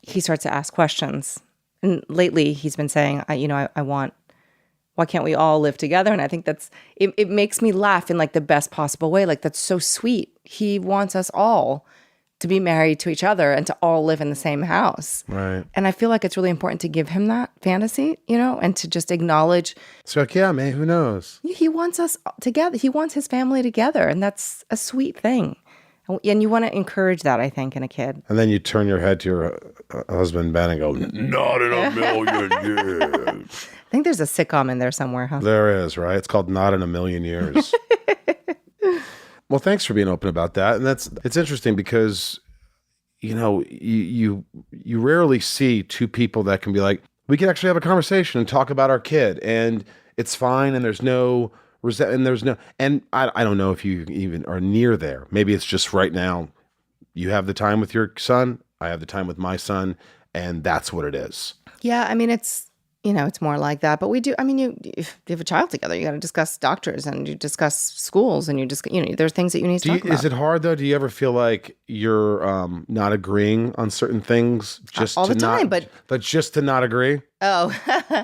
he starts to ask questions. And lately he's been saying, I want, why can't we all live together? And I think it makes me laugh in like the best possible way. Like, that's so sweet. He wants us all to be married to each other and to all live in the same house. Right. And I feel like it's really important to give him that fantasy, and to just acknowledge. So like, yeah, man, who knows? He wants us together. He wants his family together. And that's a sweet thing. And you want to encourage that, I think, in a kid. And then you turn your head to your husband, Ben, and go, not in a million years. I think there's a sitcom in there somewhere, huh? There is, right? It's called Not in a Million Years. Well, thanks for being open about that. And it's interesting because, you rarely see two people that can be like, we can actually have a conversation and talk about our kid, and it's fine, and there's no and I don't know if you even are near there. Maybe it's just right now you have the time with your son, I have the time with my son, and that's what it is. Yeah, I mean, it's more like that. But we do, if you have a child together, you got to discuss doctors, and you discuss schools, and you just, there's things that you need to talk about. Is it hard though? Do you ever feel like you're not agreeing on certain things just all the time, but just to not agree? Oh,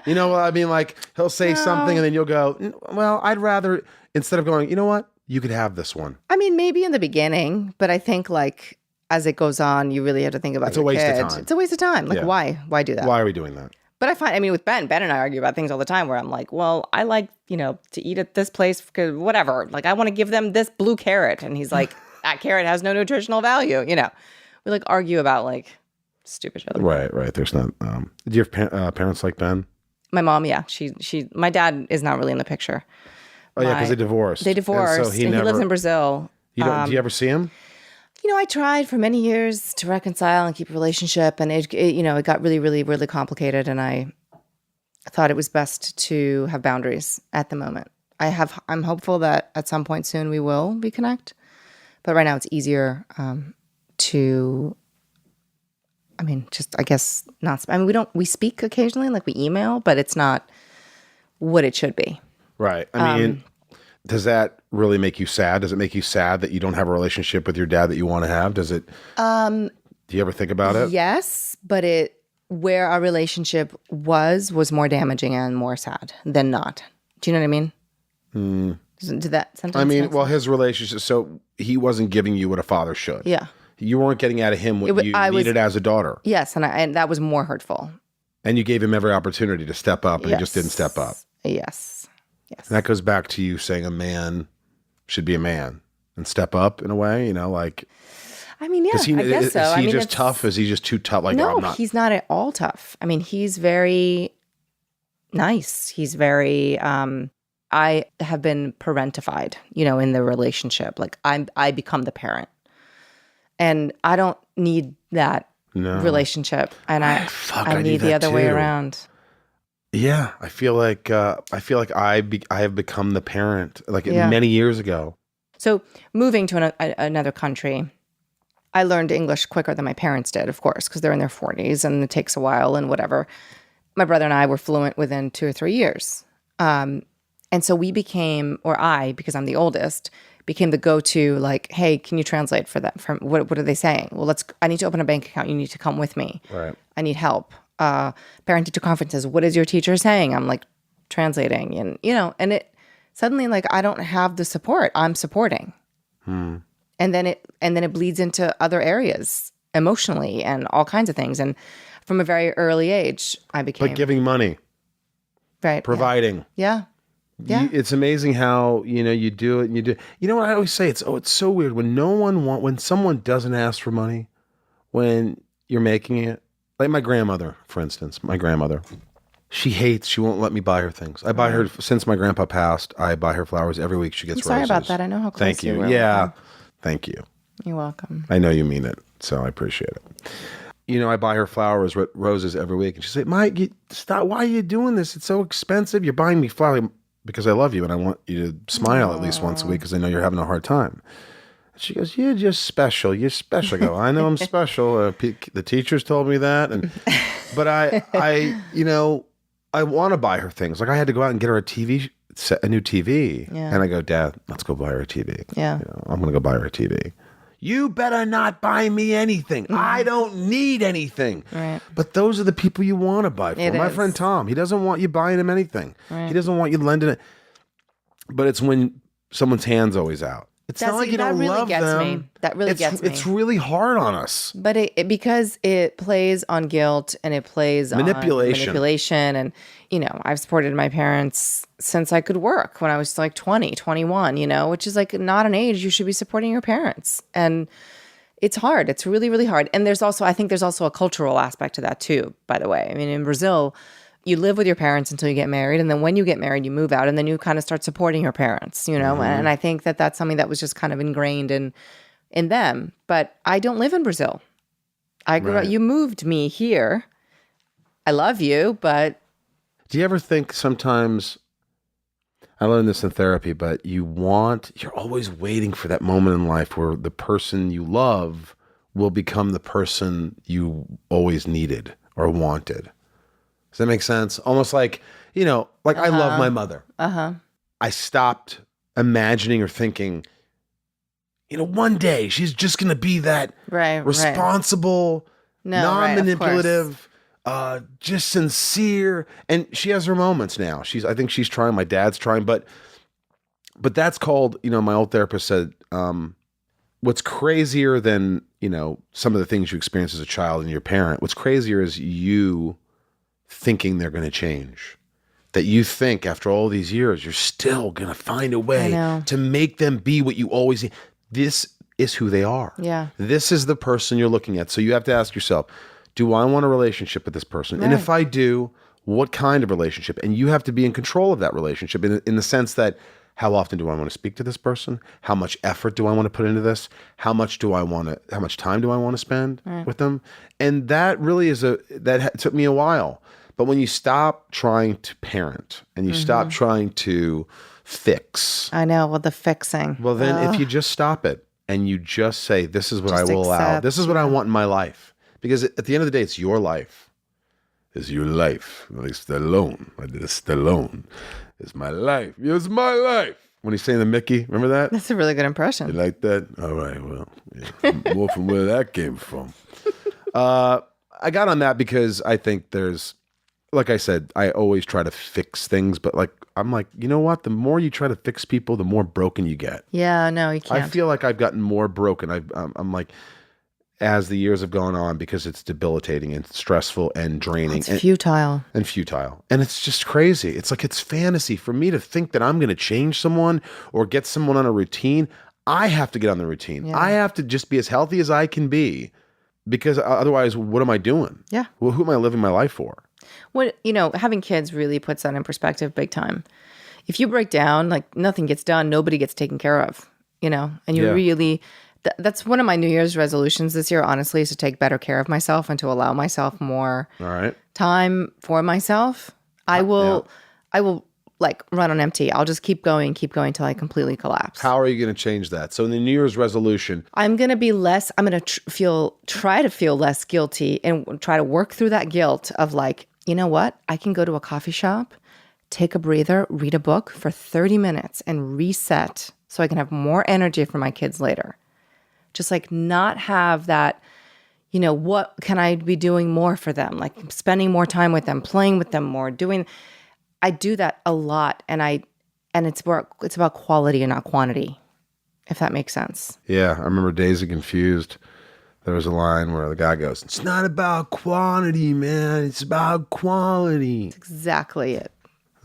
you know what I mean? Like, he'll say something and then you'll go, well, I'd rather, instead of going, you know what? You could have this one. I mean, maybe in the beginning, but I think like as it goes on, you really have to think about it's a waste kid. of time. It's a waste of time. Like, why do that? Why are we doing that? But I find, with Ben and I argue about things all the time where I'm like, well, I like, to eat at this place, because whatever. Like, I want to give them this blue carrot. And he's like, that carrot has no nutritional value. We like argue about like stupid shit. Right. There's not, do you have parents like Ben? My mom, yeah. My dad is not really in the picture. Oh, yeah, because they divorced. They divorced, and he lives in Brazil. Do you ever see him? I tried for many years to reconcile and keep a relationship, and it got really, really, really complicated, and I thought it was best to have boundaries at the moment. I'm hopeful that at some point soon we will reconnect, but right now it's easier to, I guess not. We speak occasionally, like we email, but it's not what it should be. Right. Does that really make you sad? Does it make you sad that you don't have a relationship with your dad that you want to have? Does it? Do you ever think about it? Yes, but where our relationship was more damaging and more sad than not. Do you know what I mean? Did that sentence make sense? His relationship. So he wasn't giving you what a father should. Yeah. You weren't getting out of him what you needed as a daughter. Yes, and that was more hurtful. And you gave him every opportunity to step up, and he just didn't step up. Yes. And that goes back to you saying a man should be a man and step up in a way, like. I guess so. Is he just tough? Is he just too tough? Like, no, I'm not. He's not at all tough. He's very nice. He's very. I have been parentified, in the relationship. Like I become the parent, and I don't need that relationship, and I need the other way around. Yeah, I feel like I have become the parent many years ago. So moving to another country, I learned English quicker than my parents did, of course, because they're in their 40s and it takes a while and whatever. My brother and I were fluent within 2 or 3 years. And so we became, or I, because I'm the oldest, became the go-to, like, hey, can you translate for that? From what are they saying? Well, I need to open a bank account. You need to come with me. Right. I need help. Parent-teacher conferences. What is your teacher saying? I'm like translating, and and it suddenly like I don't have the support. I'm supporting, and then it bleeds into other areas emotionally and all kinds of things. And from a very early age, I became. But giving money, right? Providing, yeah. It's amazing how you do it, and you do. You know what I always say? It's so weird when someone doesn't ask for money when you're making it. Like my grandmother, for instance, she won't let me buy her things. I buy her, since my grandpa passed, I buy her flowers every week. She gets roses. Sorry about that. I know how close Thank you. were. Yeah. Thank you. You're welcome. I know you mean it, so I appreciate it. I buy her flowers, roses every week. And she's like, Mike, stop. Why are you doing this? It's so expensive. You're buying me flowers because I love you and I want you to smile at least once a week because I know you're having a hard time. She goes, you're just special. You're special. I go, I know I'm special. The teachers told me that. But I want to buy her things. Like I had to go out and get her a new TV. Yeah. And I go, Dad, let's go buy her a TV. Yeah. I'm going to go buy her a TV. You better not buy me anything. I don't need anything. Right. But those are the people you want to buy for. It My is. friend Tom, he doesn't want you buying him anything. Right. He doesn't want you lending it. But it's when someone's hand's always out. It's not like you don't love them. That really gets me. It's really hard on us. But it because it plays on guilt and it plays on manipulation. And, I've supported my parents since I could work when I was like 20, 21, which is like not an age you should be supporting your parents. And it's hard. It's really, really hard. And I think there's also a cultural aspect to that too, by the way. I mean, in Brazil, you live with your parents until you get married. And then when you get married, you move out and then you kind of start supporting your parents, And I think that that's something that was just kind of ingrained in them. But I don't live in Brazil. I grew up, you moved me here. I love you, but. Do you ever think sometimes, I learned this in therapy, but you're always waiting for that moment in life where the person you love will become the person you always needed or wanted. Does that make sense? Almost like, I love my mother. I stopped imagining or thinking, one day she's just going to be that responsible, non-manipulative, just sincere. And she has her moments now. I think she's trying. My dad's trying. But that's called, my old therapist said, what's crazier than, some of the things you experience as a child and your parent, what's crazier is you thinking they're going to change. That you think after all these years, you're still going to find a way to make them be what you always need. This is who they are. Yeah. This is the person you're looking at. So you have to ask yourself, do I want a relationship with this person? Right. And if I do, what kind of relationship? And you have to be in control of that relationship in the sense that, how often do I want to speak to this person? How much effort do I want to put into this? How much time do I want to spend with them? And that really took me a while. But when you stop trying to parent and you stop trying to fix. I know, the fixing. Well, then if you just stop it and you just say, this is what I will allow. This is what I want in my life. Because at the end of the day, it's your life. It's your life. Like Stallone. I did a Stallone. It's my life. It's my life. When he's saying the Mickey, remember that? That's a really good impression. You like that? All right, well, more from where that came from. I got on that because I think there's, like I said, I always try to fix things, but I'm like, you know what? The more you try to fix people, the more broken you get. Yeah, no, you can't. I feel like I've gotten more broken. I'm like, as the years have gone on, because it's debilitating and stressful and draining. It's futile. And futile. And it's just crazy. It's like it's fantasy. For me to think that I'm going to change someone or get someone on a routine, I have to get on the routine. Yeah. I have to just be as healthy as I can be, because otherwise, what am I doing? Yeah. Well, who am I living my life for? Having kids really puts that in perspective big time. If you break down, nothing gets done, nobody gets taken care of, and you really... That's one of my New Year's resolutions this year, honestly, is to take better care of myself and to allow myself more time for myself. I will run on empty. I'll just keep going till I completely collapse. How are you going to change that? So in the New Year's resolution, I'm going to try to feel less guilty and try to work through that guilt of you know what? I can go to a coffee shop, take a breather, read a book for 30 minutes and reset so I can have more energy for my kids later. Just not have that, what can I be doing more for them? Spending more time with them, playing with them more, I do that a lot. And it's about quality and not quantity, if that makes sense. Yeah. I remember Dazed and Confused. There was a line where the guy goes, it's not about quantity, man. It's about quality. That's exactly it.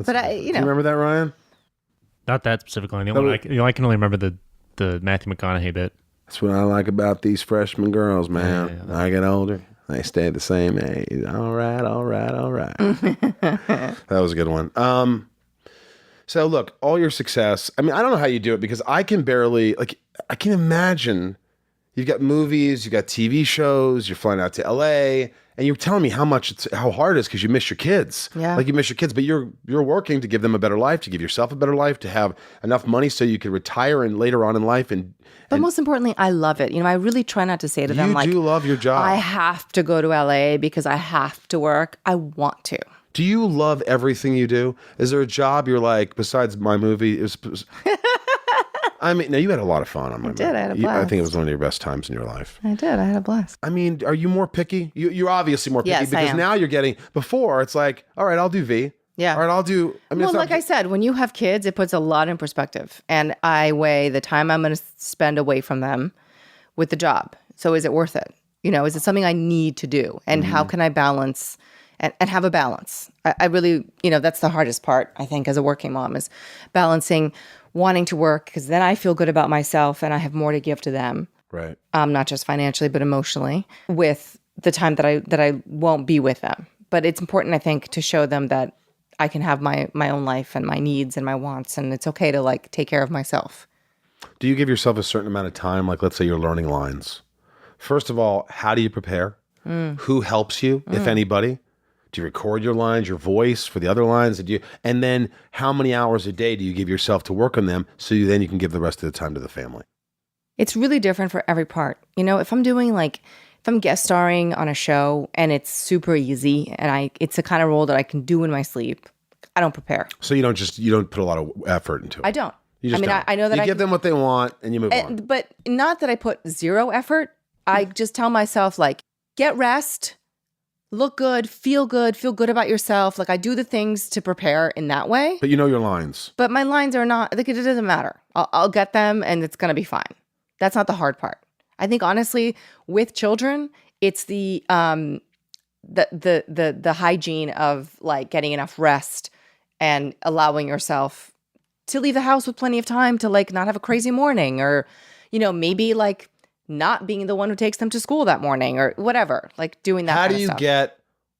Do you remember that, Ryan? Not that specific line. I can only remember the Matthew McConaughey bit. That's what I like about these freshman girls, man. Yeah. I get older, they stay the same age. All right. That was a good one. So look, all your success. I mean, I don't know how you do it because I can barely, I can imagine you've got movies, you've got TV shows, you're flying out to LA, and you're telling me how hard it is because you miss your kids. Yeah. You miss your kids, but you're working to give them a better life, to give yourself a better life, to have enough money so you can retire and later on in life. But most importantly, I love it. I really try not to say to them, you do love your job. I have to go to LA because I have to work. I want to. Do you love everything you do? Is there a job you're besides my movie? I mean, no, you had a lot of fun on my movie. I had a blast. I think it was one of your best times in your life. I did. I had a blast. I mean, are you more picky? You're obviously more picky Yes, I because am. now you're getting, before it's like, all right, I'll do V. Yeah. All right, I'll do. I mean, Well, it's not, like I said, when you have kids, it puts a lot in perspective. And I weigh the time I'm going to spend away from them with the job. So is it worth it? You know, is it something I need to do? And how can I balance and have a balance? I really, you know, that's the hardest part, I think, as a working mom is balancing wanting to work because then I feel good about myself and I have more to give to them. right. Not just financially, but emotionally with the time that I won't be with them. But it's important, I think, to show them that I can have my own life and my needs and my wants. And it's okay to like take care of myself. Do you give yourself a certain amount of time? Like, let's say you're learning lines. First of all, how do you prepare? Who helps you, if anybody? Do you record your lines, your voice for the other lines? And then how many hours a day do you give yourself to work on them so then you can give the rest of the time to the family? It's really different for every part. You know, if I'm guest starring on a show and it's super easy and it's the kind of role that I can do in my sleep, I don't prepare. So you don't put a lot of effort into it. I don't. You just don't. I know that you I give them what they want and you move on. But not that I put zero effort. I just tell myself like, get rest, look good, feel good about yourself. Like I do the things to prepare in that way. But you know your lines. But my lines are not, like it doesn't matter. I'll get them and it's going to be fine. That's not the hard part. I think honestly, with children, it's the hygiene of like getting enough rest and allowing yourself to leave the house with plenty of time to like not have a crazy morning or, you know, maybe like not being the one who takes them to school that morning or whatever, like doing that. How kind do of you stuff. get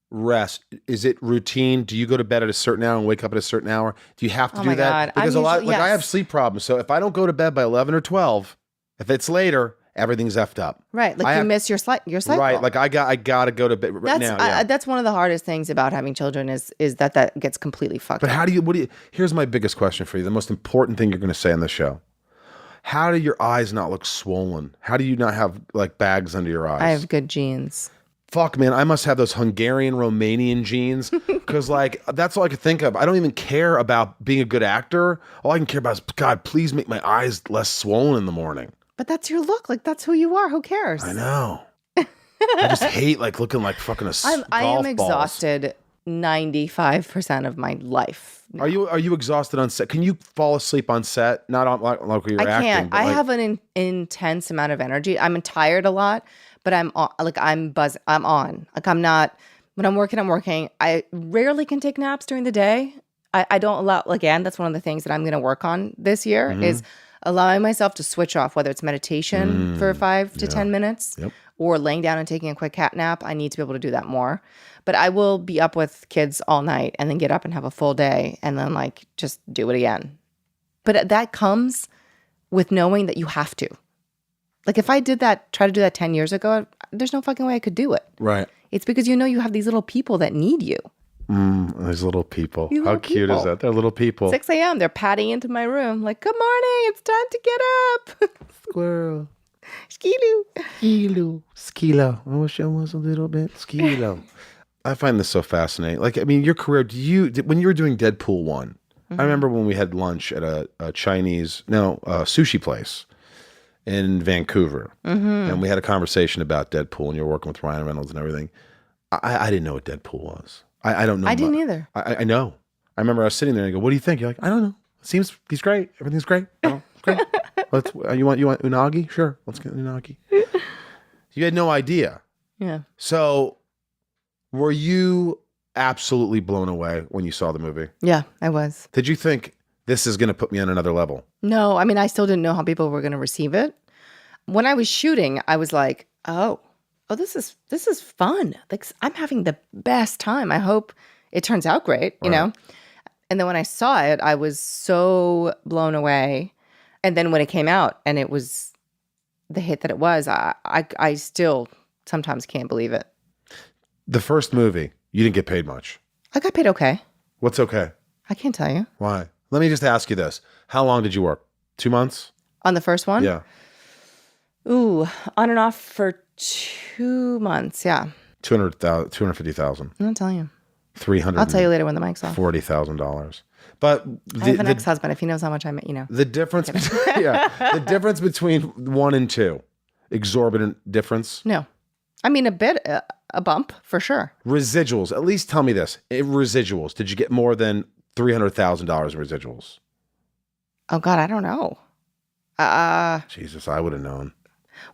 rest? Is it routine? Do you go to bed at a certain hour and wake up at a certain hour? Do you have to Oh do my that? God. Because I'm a lot, usually- like I yes. have sleep problems. So if I don't go to bed by 11 or 12, if it's later, everything's effed up. Right. Like you miss your cycle. Right. Like I got to go to bed right now. Yeah. That's one of the hardest things about having children is that gets completely fucked But up. here's my biggest question for you. The most important thing you're going to say on the show. How do your eyes not look swollen? How do you not have like bags under your eyes? I have good genes. Fuck, man, I must have those Hungarian, Romanian genes because like that's all I could think of. I don't even care about being a good actor. All I can care about is, God, please make my eyes less swollen in the morning. But that's your look. Like that's who you are. Who cares? I know. I just hate like looking like fucking a I golf am balls. exhausted 95% of my life. Are you exhausted on set? Can you fall asleep on set? Not on like when you're I acting. can't. but, I like, have an intense amount of energy. I'm tired a lot, but I'm on, like I'm buzzing. I'm on. Like I'm not. When I'm working, I'm working. I rarely can take naps during the day. I don't allow. Again, that's one of the things that I'm going to work on this year is allowing myself to switch off. Whether it's meditation for 5 to 10 minutes, or laying down and taking a quick cat nap. I need to be able to do that more. But I will be up with kids all night and then get up and have a full day and then like just do it again. But that comes with knowing that you have to. Like if I did that, try to do that 10 years ago, there's no fucking way I could do it. right. It's because you know you have these little people that need you. These little people. These How little cute is people. that? They're little people. 6 a.m. They're patting into my room like, good morning, it's time to get up. Squirrel. Skiloo. Skilo. I wish I was a little bit skilo. I find this so fascinating. Like, I mean, your career, when you were doing Deadpool 1, I remember when we had lunch at a sushi place in Vancouver. And we had a conversation about Deadpool and you were working with Ryan Reynolds and everything. I didn't know what Deadpool was. I don't know. I didn't either. I know. I remember I was sitting there and I go, what do you think? You're like, I don't know. He's great. Everything's great. Oh, it's great. You want unagi? Sure. Let's get unagi. You had no idea. Yeah. So were you absolutely blown away when you saw the movie? Yeah, I was. Did you think this is going to put me on another level? No, I mean, I still didn't know how people were going to receive it. When I was shooting, I was like, oh, this is fun. Like I'm having the best time. I hope it turns out great, you know? And then when I saw it, I was so blown away. And then when it came out and it was the hit that it was, I still sometimes can't believe it. The first movie, you didn't get paid much. I got paid okay. What's okay? I can't tell you. Why? Let me just ask you this. How long did you work? 2 months? On the first one? Yeah. Ooh, on and off for 2 months. Yeah. 250,000. I'm not telling you. $340,000. I'll tell you later when the mic's off. $40,000. But I have an ex-husband. If he knows how much the difference, the difference between 1 and 2, exorbitant difference. No, I mean a bump for sure. Residuals. At least tell me this: residuals. Did you get more than $300,000 in residuals? Oh God, I don't know. Jesus, I would have known.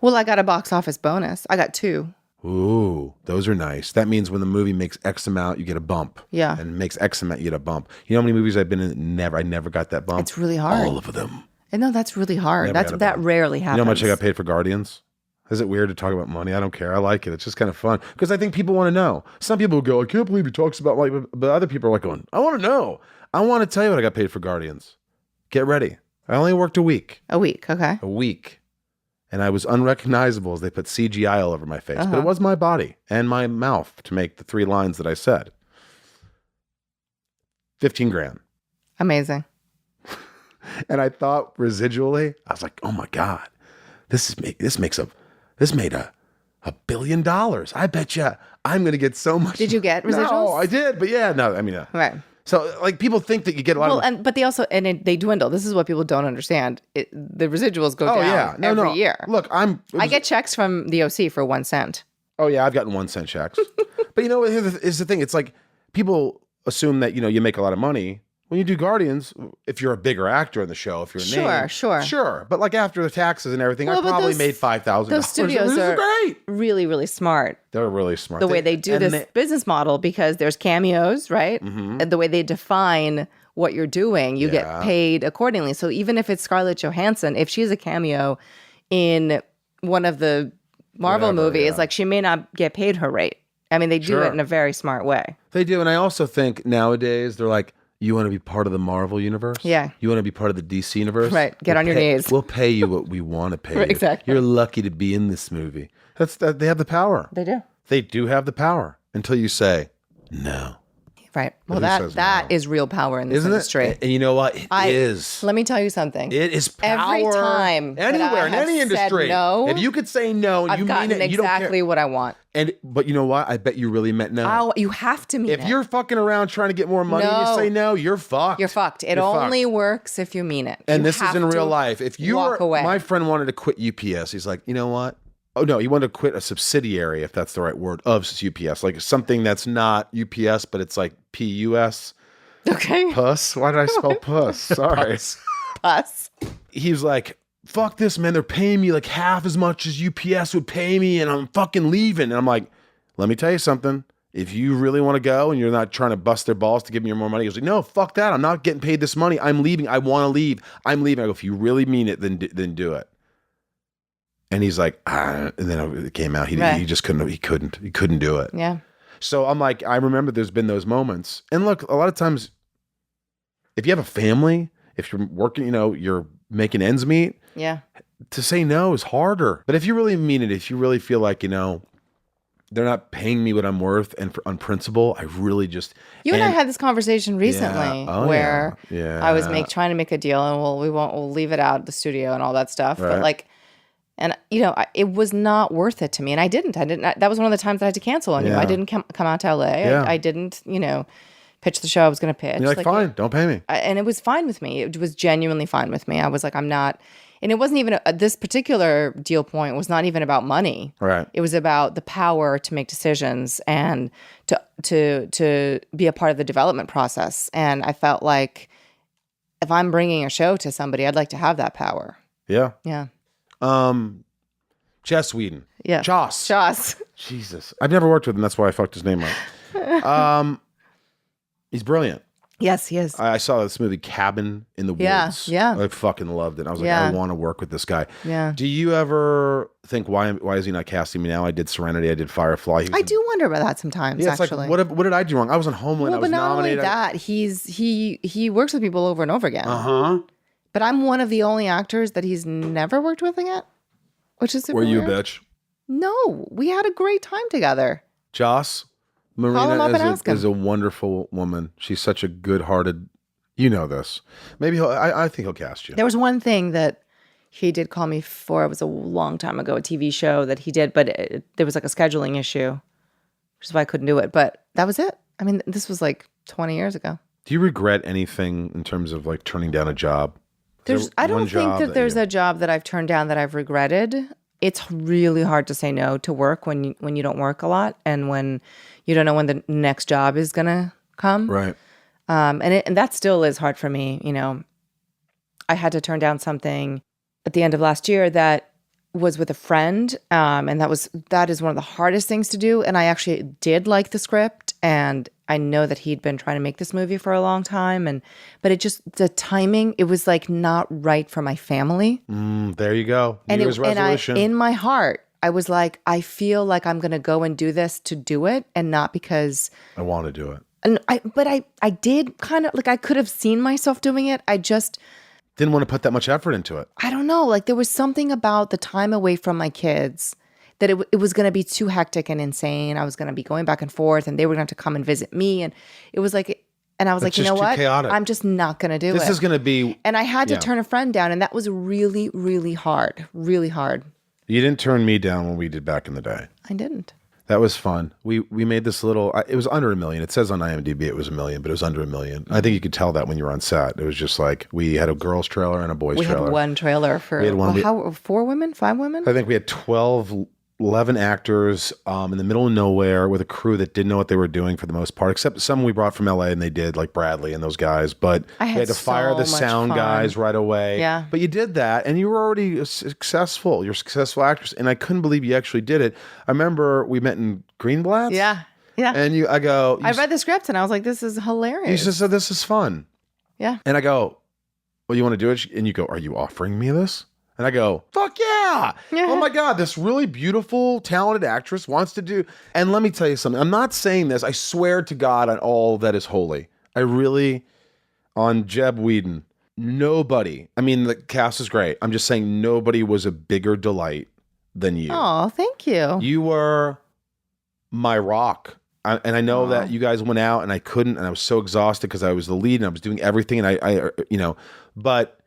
Well, I got a box office bonus. I got 2. Ooh, those are nice. That means when the movie makes X amount, you get a bump. Yeah. And makes X amount, you get a bump. You know how many movies I've been in? I never got that bump. It's really hard. All of them. I know that's really hard. Never That rarely happens. You know how much I got paid for Guardians? Is it weird to talk about money? I don't care. I like it. It's just kind of fun because I think people want to know. Some people go, I can't believe he talks about money, but other people are like going, I want to know. I want to tell you what I got paid for Guardians. Get ready. I only worked a week. A week, okay. A week. And I was unrecognizable as they put CGI all over my face. But it was my body and my mouth to make the 3 lines that I said. 15 grand. Amazing. And I thought residually, I was like, oh my God, this made $1 billion. I bet you I'm going to get so much. Did you get residuals? No, I did. But yeah, no, I mean, right. So like people think that you get a lot of. But they also, they dwindle. This is what people don't understand. The residuals go down every year. Look, I get checks from the OC for 1 cent. Oh yeah, I've gotten 1 cent checks. But you know, here's the thing. It's like people assume that, you make a lot of money. When you do Guardians, if you're a bigger actor in the show, if you're a name, sure. But like after the taxes and everything, I probably made $5,000. Those studios are great. Really, really smart. They're really smart. The way they do this business model, because there's cameos, right? Mm-hmm. And the way they define what you're doing, you get paid accordingly. So even if it's Scarlett Johansson, if she's a cameo in one of the Marvel movies, like she may not get paid her rate. I mean, they do it in a very smart way. They do. And I also think nowadays they're like, you want to be part of the Marvel universe? Yeah. You want to be part of the DC universe? Right. Get on your knees. We'll pay you what we want to pay you. Exactly. You're lucky to be in this movie. They have the power. They do. They do have the power until you say no. Right. Well, that is real power in this industry. And you know what? It is. Let me tell you something. It is power. Every time anywhere in any industry. No, if you could say no, I've you gotten mean it. You exactly don't care. what I want. But you know what? I bet you really meant no. Oh, you have to mean it. If you're fucking around trying to get more money and you say no, you're fucked. You're fucked. It only works if you mean it. And this is in real life. If you walk away. My friend wanted to quit UPS. He's like, you know what? Oh, no, he wanted to quit a subsidiary, if that's the right word, of UPS. Like something that's not UPS, but it's like PUS. Okay. Puss? Why did I spell puss? Sorry. Puss. He was like, fuck this, man. They're paying me like half as much as UPS would pay me, and I'm fucking leaving. And I'm like, let me tell you something. If you really want to go and you're not trying to bust their balls to give me more money, he was like, no, fuck that. I'm not getting paid this money. I'm leaving. I want to leave. I'm leaving. I go, if you really mean it, then do it. And he's like, and then it came out. He just couldn't. He couldn't do it. Yeah. So I'm like, I remember there's been those moments. And look, a lot of times, if you have a family, if you're working, you're making ends meet. Yeah. To say no is harder. But if you really mean it, if you really feel like, they're not paying me what I'm worth, and on principle, I really just. You and I had this conversation recently where I was trying to make a deal, and we'll leave it out at the studio and all that stuff. Right. But like. And, it was not worth it to me. And I didn't. That was one of the times I had to cancel on you. I didn't come out to LA. Yeah. I didn't, pitch the show I was going to pitch. You're like, fine, don't pay me. And it was fine with me. It was genuinely fine with me. I was like, I'm not. And it wasn't even, this particular deal point was not even about money. Right. It was about the power to make decisions and to be a part of the development process. And I felt like if I'm bringing a show to somebody, I'd like to have that power. Yeah. Yeah. Joss Whedon. Yeah. Joss. Jesus. I've never worked with him. That's why I fucked his name up. He's brilliant. Yes, he is. I saw this movie Cabin in the Woods. Yeah. I fucking loved it. I was like, I want to work with this guy. Yeah. Do you ever think, why is he not casting me now? I did Serenity. I did Firefly. I do wonder about that sometimes, yeah, it's actually. Like, what did I do wrong? I was on Homeland. I was nominated. But not only that, he works with people over and over again. Uh-huh. But I'm one of the only actors that he's never worked with again, which is super Were you weird. a bitch? No, we had a great time together. Joss, Morena is a wonderful woman. She's such a good-hearted. You know this. Maybe I think he'll cast you. There was one thing that he did call me for. It was a long time ago, a TV show that he did, but there was like a scheduling issue, which is why I couldn't do it. But that was it. I mean, this was like 20 years ago. Do you regret anything in terms of like turning down a job? I don't think that there's a job that I've turned down that I've regretted. It's really hard to say no to work when you don't work a lot and when you don't know when the next job is gonna come. Right. And that still is hard for me. You know, I had to turn down something at the end of last year that was with a friend, and that is one of the hardest things to do. And I actually did like the script, and I know that he'd been trying to make this movie for a long time, but the timing, it was like not right for my family. There you go. New Year's resolution. In my heart, I was like, I feel like I'm going to go and do this to do it, and not because I want to do it. And I did kind of like, I could have seen myself doing it. I just didn't want to put that much effort into it. I don't know. Like there was something about the time away from my kids that it was going to be too hectic and insane. I was going to be going back and forth, and they were going to have to come and visit me. And it was like, and I was like, you know what? Chaotic. I'm just not going to do it. This is going to be. And I had to turn a friend down, and that was really, really hard. Really hard. You didn't turn me down when we did back in the day. I didn't. That was fun. We made this little, it was under $1 million. It says on IMDb it was $1 million, but it was under $1 million. I think you could tell that when you were on set. It was just like, we had a girl's trailer and a boy's trailer. We had one trailer for, we had one, 4 women, 5 women? I think we had 11 actors in the middle of nowhere with a crew that didn't know what they were doing for the most part, except some we brought from LA and they did, like Bradley and those guys. But we had to fire the sound guys right away. Yeah. But you did that, and you were already successful. You're a successful actress, and I couldn't believe you actually did it. I remember we met in Greenblatt. Yeah. Yeah. And I read the script and I was like, this is hilarious. You just said, this is fun. Yeah. And I go, well, you want to do it? And you go, are you offering me this? And I go, fuck yeah. Oh my God, this really beautiful, talented actress wants to do. And let me tell you something. I'm not saying this. I swear to God on all that is holy. I really, on Jeb Whedon, nobody, I mean, the cast is great. I'm just saying nobody was a bigger delight than you. Oh, thank you. You were my rock. And I know that you guys went out and I couldn't, and I was so exhausted because I was the lead and I was doing everything. And I but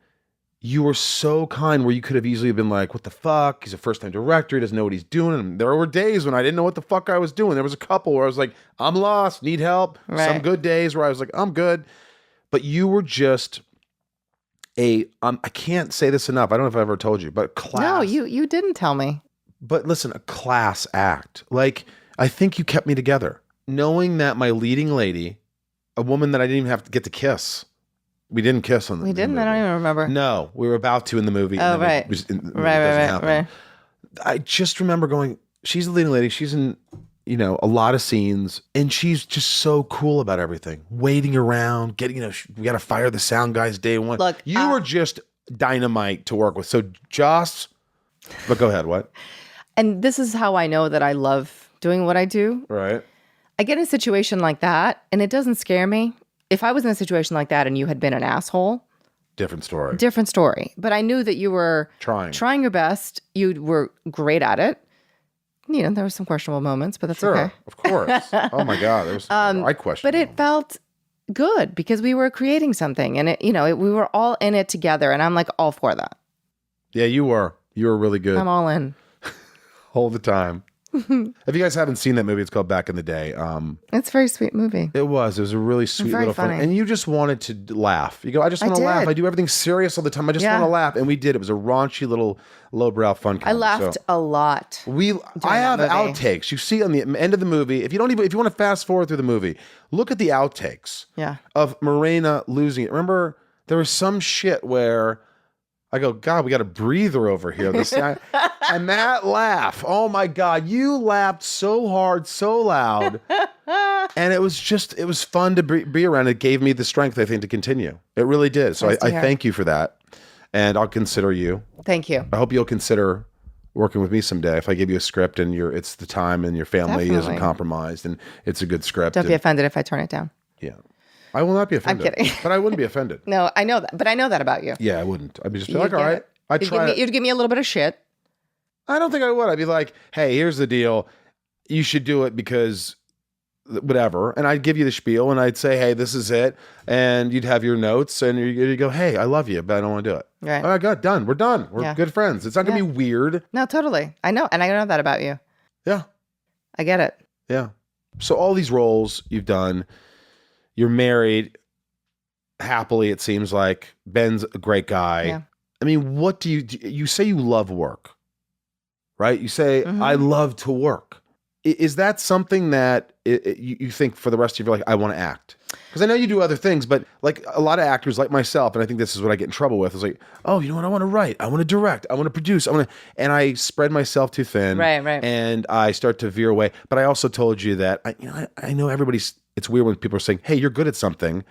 you were so kind where you could have easily been like, what the fuck? He's a first-time director. He doesn't know what he's doing. And there were days when I didn't know what the fuck I was doing. There was a couple where I was like, I'm lost, need help. Right. Some good days where I was like, I'm good. But you were just I can't say this enough. I don't know if I ever told you, but class. No, you didn't tell me. But listen, a class act. Like, I think you kept me together. Knowing that my leading lady, a woman that I didn't even have to get to kiss. We didn't kiss on the We didn't? movie. I don't even remember. No, we were about to in the movie. Oh, right. Right. I just remember going, she's the leading lady. She's in, a lot of scenes, and she's just so cool about everything. Waiting around, getting, we got to fire the sound guys day one. Look, you were just dynamite to work with. So Joss, but go ahead, what? And this is how I know that I love doing what I do. Right. I get in a situation like that, and it doesn't scare me. If I was in a situation like that and you had been an asshole, different story. But I knew that you were trying your best. You were great at it. There were some questionable moments, but that's okay. Of course. Oh my God, there was I questioned. But it felt good because we were creating something, and we were all in it together, and I'm like all for that. Yeah, you were. You were really good. I'm all in. All the time. If you guys haven't seen that movie, it's called Back in the Day. It's a very sweet movie. It was a really sweet little fun. And you just wanted to laugh. You go, I just want to laugh. I do everything serious all the time. I just want to laugh. And we did. It was a raunchy little lowbrow fun comedy. I laughed a lot. I have outtakes. You see on the end of the movie, if you want to fast forward through the movie, look at the outtakes of Morena losing it. Remember, there was some shit where I go, God, we got a breather over here. And that laugh, oh my God, you laughed so hard, so loud. And it was fun to be around. It gave me the strength, I think, to continue. It really did. So I thank you for that. And I'll consider you. Thank you. I hope you'll consider working with me someday. If I give you a script and it's the time and your family isn't compromised and it's a good script. Don't be offended if I turn it down. Yeah. I will not be offended. I'm kidding. But I wouldn't be offended. No, I know that. But I know that about you. Yeah, I wouldn't. I'd be just like, all right. You'd give me a little bit of shit. I don't think I would. I'd be like, hey, here's the deal. You should do it because whatever. And I'd give you the spiel and I'd say, hey, this is it. And you'd have your notes and you'd go, hey, I love you, but I don't want to do it. Right. All right, good, done. We're done. We're good friends. It's not going to be weird. No, totally. I know. And I know that about you. Yeah. I get it. Yeah. So all these roles you've done, you're married. happily, it seems like. Ben's a great guy. Yeah. I mean, what do you say you love work, right? You say, I love to work. Is that something that you think for the rest of your life, I want to act? Because I know you do other things, but like a lot of actors like myself, and I think this is what I get in trouble with, is like, oh, you know what? I want to write. I want to direct. I want to produce. And I spread myself too thin. Right. And I start to veer away. But I also told you that, I know it's weird when people are saying, hey, you're good at something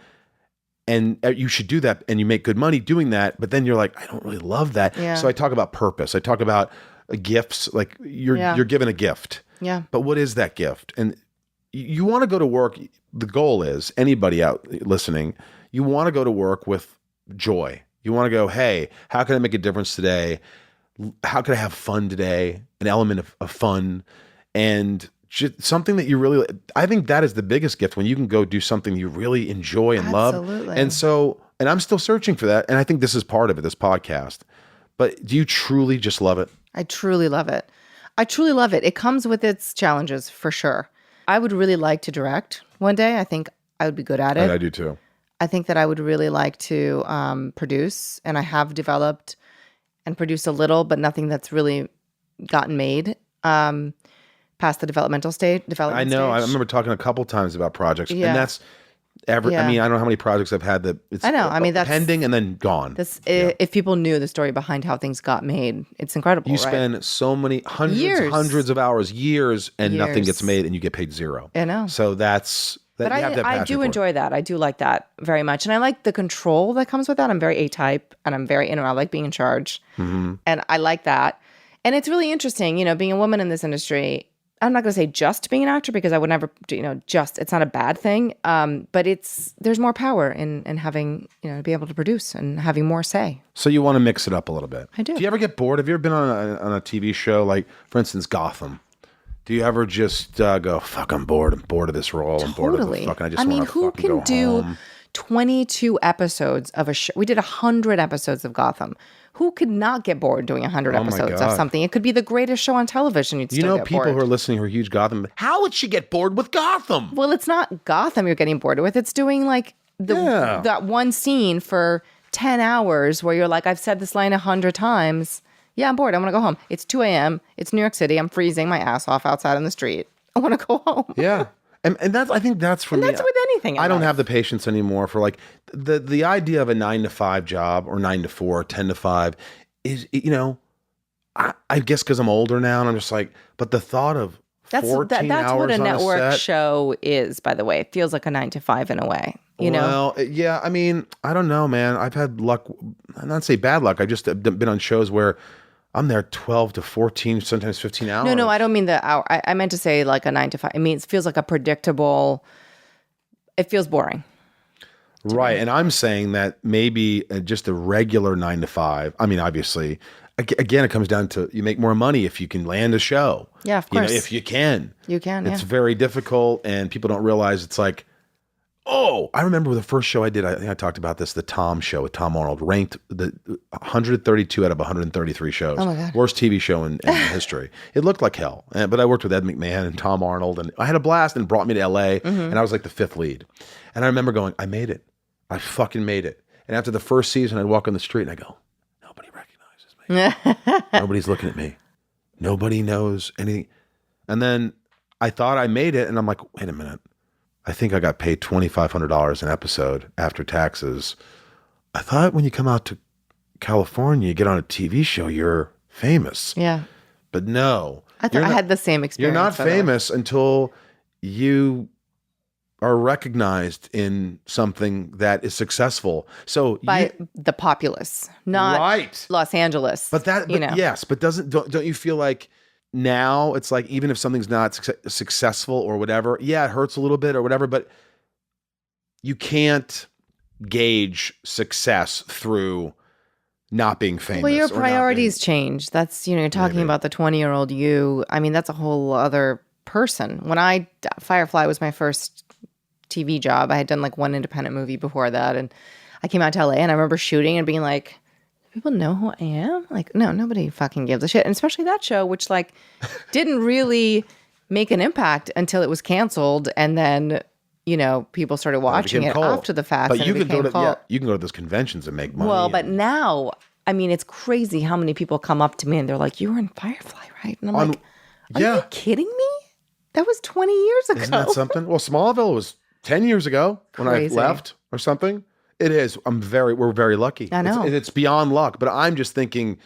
and you should do that and you make good money doing that. But then you're like, I don't really love that. Yeah. So I talk about purpose. I talk about gifts. Like you're given a gift. Yeah. But what is that gift? And you want to go to work. The goal is, anybody out listening, you want to go to work with joy. You want to go, hey, how can I make a difference today? How can I have fun today? An element of fun and just something that you really, I think that is the biggest gift, when you can go do something you really enjoy and love. And I'm still searching for that. And I think this is part of it, this podcast. But do you truly just love it? I truly love it. It comes with its challenges, for sure. I would really like to direct one day. I think I would be good at it. I do too. I think that I would really like to produce, and I have developed and produced a little, but nothing that's really gotten made past the developmental stage. I know. I remember talking a couple times about projects, Yeah. and that's I mean, I don't know how many projects I've had that it's I know. I mean, that's pending and then gone. If people knew the story behind how things got made, it's incredible. You right? spend so many hundreds of hours, years, and nothing gets made, and you get paid zero. I know. So that's that. But You have to have I passion do for it. enjoy that. I do like that very much, and I like the control that comes with that. I'm very A-type, and I'm very I like being in charge, and I like that. And it's really interesting, being a woman in this industry. I'm not going to say just being an actor, because I would never, it's not a bad thing. But there's more power in having, to be able to produce and having more say. So you want to mix it up a little bit. I do. Do you ever get bored? Have you ever been on a TV show, like, for instance, Gotham? Do you ever just go, fuck, I'm bored. I'm bored of this role. I'm bored of the fucking, I just want to who fucking can go do home. 22 episodes of a show? We did 100 episodes of Gotham. Who could not get bored doing 100 episodes of something? It could be the greatest show on television. You'd still get people bored. who are listening who are huge Gotham. How would she get bored with Gotham? Well, it's not Gotham you're getting bored with. It's doing like that one scene for 10 hours where you're like, I've said this line 100 times. Yeah, I'm bored. I want to go home. It's 2 a.m. It's New York City. I'm freezing my ass off outside on the street. I want to go home. Yeah. And that's, I think that's for me. That's with anything in I don't life. have the patience anymore for like the idea of a 9 to 5 job, or 9 to 4, 10 to 5 is, I guess because I'm older now, and I'm just like, but the thought of 14 that's hours what a on network set, show is, by the way. It feels like a 9 to 5 in a way, know? Well, yeah, I mean, I don't know, man. I've had luck, I'm not say bad luck. I've just been on shows where I'm there 12 to 14, sometimes 15 hours. No, I don't mean the hour. I meant to say like a 9 to 5. I mean, it feels like a predictable, it feels boring. Right. And I'm saying that maybe just a regular 9 to 5. I mean, obviously, again, it comes down to you make more money if you can land a show. Yeah, of course. If you can. You can, It's very difficult, and people don't realize it's like, oh, I remember the first show I did, I think I talked about this, the Tom Show with Tom Arnold, ranked the 132 out of 133 shows. Oh my God. Worst TV show in history. It looked like hell. But I worked with Ed McMahon and Tom Arnold, and I had a blast, and brought me to LA, and I was like the 5th lead. And I remember going, I made it. I fucking made it. And after the first season, I'd walk on the street and I go, nobody recognizes me. Nobody's looking at me. Nobody knows anything. And then I thought I made it, and I'm like, wait a minute. I think I got paid $2,500 an episode after taxes. I thought when you come out to California, you get on a TV show, you're famous. Yeah. But no. I thought I had the same experience. You're not famous until you are recognized in something that is successful. So by the populace, not Los Angeles. But yes, but don't you feel like now it's like, even if something's not successful or whatever, yeah, it hurts a little bit or whatever, but you can't gauge success through not being famous. Well, your priorities change. That's, you're talking about the 20-year-old you. I mean, that's a whole other person. When Firefly was my first TV job. I had done like one independent movie before that, and I came out to LA, and I remember shooting and being like, do people know who I am? Like, no, nobody fucking gives a shit. And especially that show, which like didn't really make an impact until it was canceled, and then people started watching it cult. after the fact. But and you it can go became to cult. you can go to those conventions and make money. Well, but now, I mean, it's crazy how many people come up to me and they're like, "You were in Firefly, right?" And I'm like, "Are you kidding me? That was 20 years ago." Isn't that something? Well, Smallville was 10 years ago when I Crazy. left or something. It is. We're very lucky. I know. It's beyond luck. But I'm just thinking,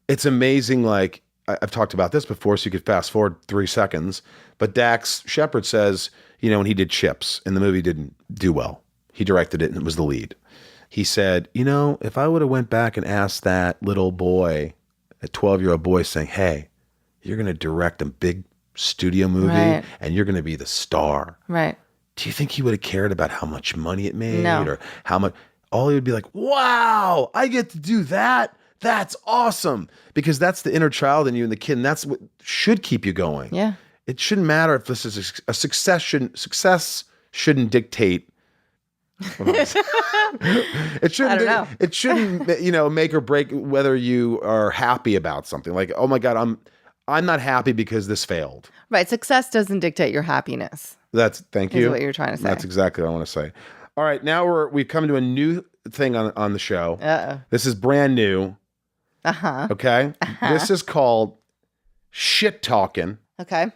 it's amazing. Like I've talked about this before, so you could fast forward 3 seconds. But Dax Shepard says, when he did Chips and the movie didn't do well, he directed it and it was the lead. He said, if I would have went back and asked that little boy, a 12-year-old boy saying, hey, you're going to direct a big studio movie and you're going to be the star. Right. Do you think he would have cared about how much money it made No. or how much? All he would be like, wow, I get to do that. That's awesome. Because that's the inner child in you and the kid. And that's what should keep you going. Yeah. It shouldn't matter if this is a success shouldn't dictate. It shouldn't. I don't know. It shouldn't, make or break whether you are happy about something. Like, oh my God, I'm not happy because this failed. Right. Success doesn't dictate your happiness. Thank you. Is what you're trying to say. That's exactly what I want to say. All right, now we've come to a new thing on the show. Uh-oh. This is brand new. Uh-huh. Okay. This is called Shit Talking Okay.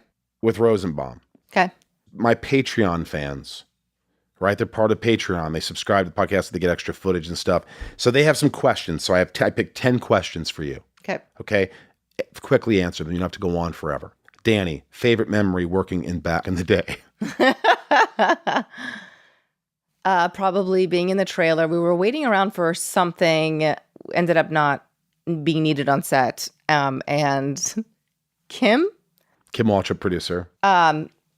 with Rosenbaum. Okay. My Patreon fans, right? They're part of Patreon. They subscribe to the podcast. They get extra footage and stuff. So they have some questions. So I picked 10 questions for you. Okay. Okay. Quickly answer them. You don't have to go on forever. Danny, favorite memory working back in the day. Probably being in the trailer. We were waiting around for something, ended up not being needed on set. And Kim Waltrip, producer.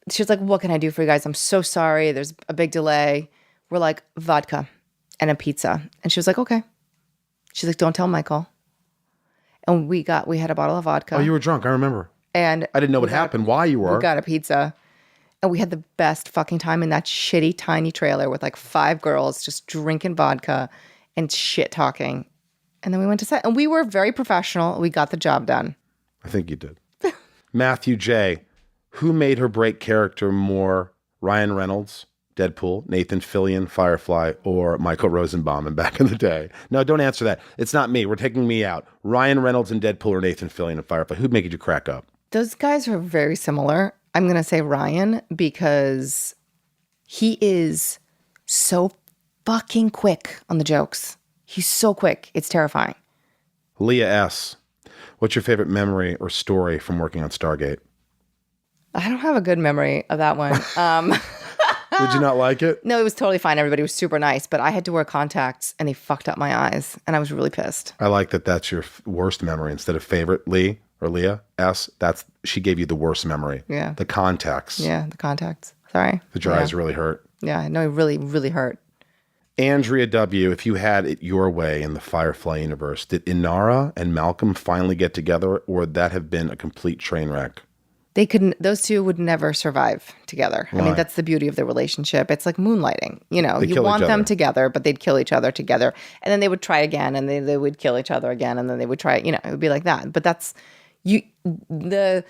She was like, "What can I do for you guys? I'm so sorry. There's a big delay." We're like, "Vodka and a pizza." And she was like, "Okay." She's like, "Don't tell Michael." And we had a bottle of vodka. Oh, you were drunk. I remember. And I didn't know what happened, why you were. We got a pizza. And we had the best fucking time in that shitty, tiny trailer with like 5 girls just drinking vodka and shit talking. And then we went to set. And we were very professional. We got the job done. I think you did. Matthew J. Who made her break character more? Ryan Reynolds, Deadpool, Nathan Fillion, Firefly, or Michael Rosenbaum in back in the day? No, don't answer that. It's not me. We're taking me out. Ryan Reynolds and Deadpool or Nathan Fillion and Firefly? Who'd make you crack up? Those guys are very similar. I'm going to say Ryan because he is so fucking quick on the jokes. He's so quick. It's terrifying. Leah S. What's your favorite memory or story from working on Stargate? I don't have a good memory of that one. Did you not like it? No, it was totally fine. Everybody was super nice, but I had to wear contacts and they fucked up my eyes and I was really pissed. I like that that's your worst memory instead of favorite. Lee or Leah S. She gave you the worst memory. Yeah. The contacts. Yeah, the contacts. Sorry. Your eyes really hurt. Yeah, no, it really, really hurt. Andrea W., if you had it your way in the Firefly universe, did Inara and Malcolm finally get together, or would that have been a complete train wreck? Those two would never survive together. Why? I mean, that's the beauty of the relationship. It's like moonlighting. You kill want each them other. together, but they'd kill each other together. And then they would try again, and they would kill each other again, and then they would try, it would be like that. But that's, the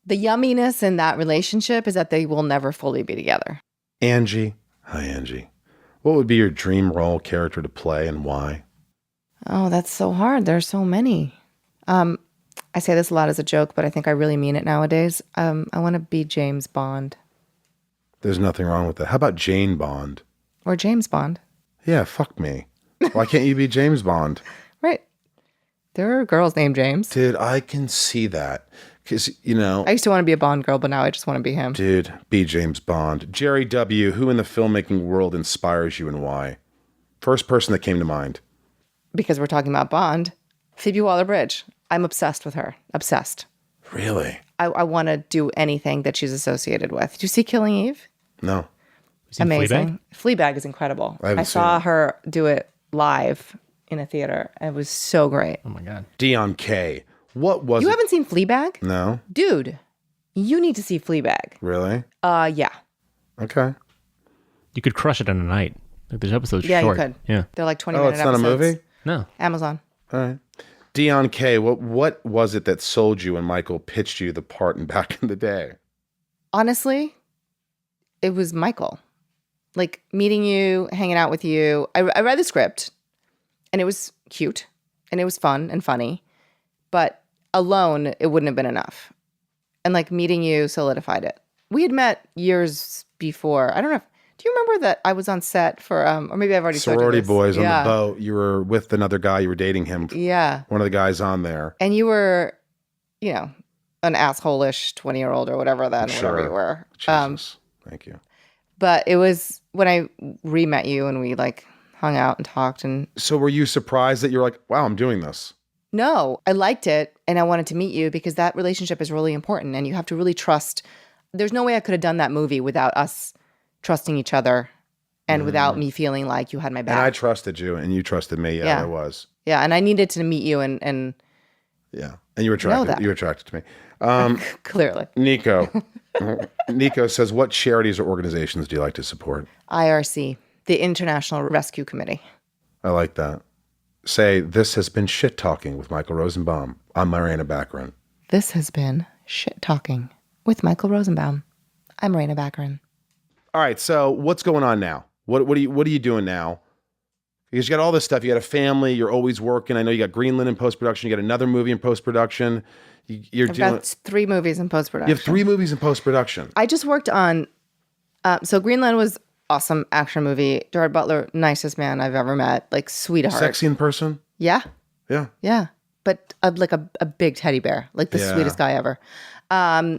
yumminess in that relationship is that they will never fully be together. Angie. Hi, Angie. What would be your dream role character to play and why? Oh, that's so hard. There's so many. I say this a lot as a joke, but I think I really mean it nowadays. I want to be James Bond. There's nothing wrong with that. How about Jane Bond? Or James Bond. Yeah, fuck me. Why can't you be James Bond? Right. There are girls named James. Dude, I can see that. Because, I used to want to be a Bond girl, but now I just want to be him. Dude, be James Bond. Jerry W., who in the filmmaking world inspires you and why? First person that came to mind. Because we're talking about Bond, Phoebe Waller-Bridge. I'm obsessed with her. Obsessed. Really? I want to do anything that she's associated with. Did you see Killing Eve? No. Amazing. Fleabag is incredible. I saw her do it live in a theater. It was so great. Oh my God. Dion K. What was You it? haven't seen Fleabag? No. Dude, you need to see Fleabag. Really? Yeah. Okay. You could crush it in a night. Like there's episodes Yeah, short. you could. Yeah. They're like 20 Oh, minute it's not episodes. a movie? No. Amazon. All right. Dion K. What was it that sold you when Michael pitched you the part back in the day? Honestly, it was Michael. Like meeting you, hanging out with you. I read the script and it was cute and it was fun and funny, but alone it wouldn't have been enough. And like meeting you solidified it. We had met years before. I don't know if, do you remember that I was on set for, or maybe I've already told you Sorority this. Boys on the boat. You were with another guy. You were dating him. Yeah. One of the guys on there. And you were, you know, an asshole-ish 20-year-old or whatever then, whatever you were. Jesus. Thank you. But it was when I re-met you and we like hung out and talked. And so were you surprised that you're like, wow, I'm doing this? No, I liked it and I wanted to meet you because that relationship is really important and you have to really trust. There's no way I could have done that movie without us trusting each other and without me feeling like you had my back. And I trusted you and you trusted me. Yeah, there was. Yeah, and I needed to meet you and yeah, and you were attracted. You were attracted to me. Clearly. Nico says, what charities or organizations do you like to support? IRC, the International Rescue Committee. I like that. Say, this has been Shit Talking with Michael Rosenbaum. I'm Morena Baccarin. This has been Shit Talking with Michael Rosenbaum. I'm Morena Baccarin. All right, so what's going on now? What are you doing now? Because you got all this stuff. You got a family. You're always working. I know you got Greenland in post-production. You got another movie in post-production. I've got 3 movies in post-production. You have 3 movies in post-production. I just worked on... so Greenland was awesome action movie. Gerard Butler, nicest man I've ever met. Like, sweetheart. Sexy in person? Yeah. Yeah. Yeah. But like a big teddy bear. Like the sweetest guy ever.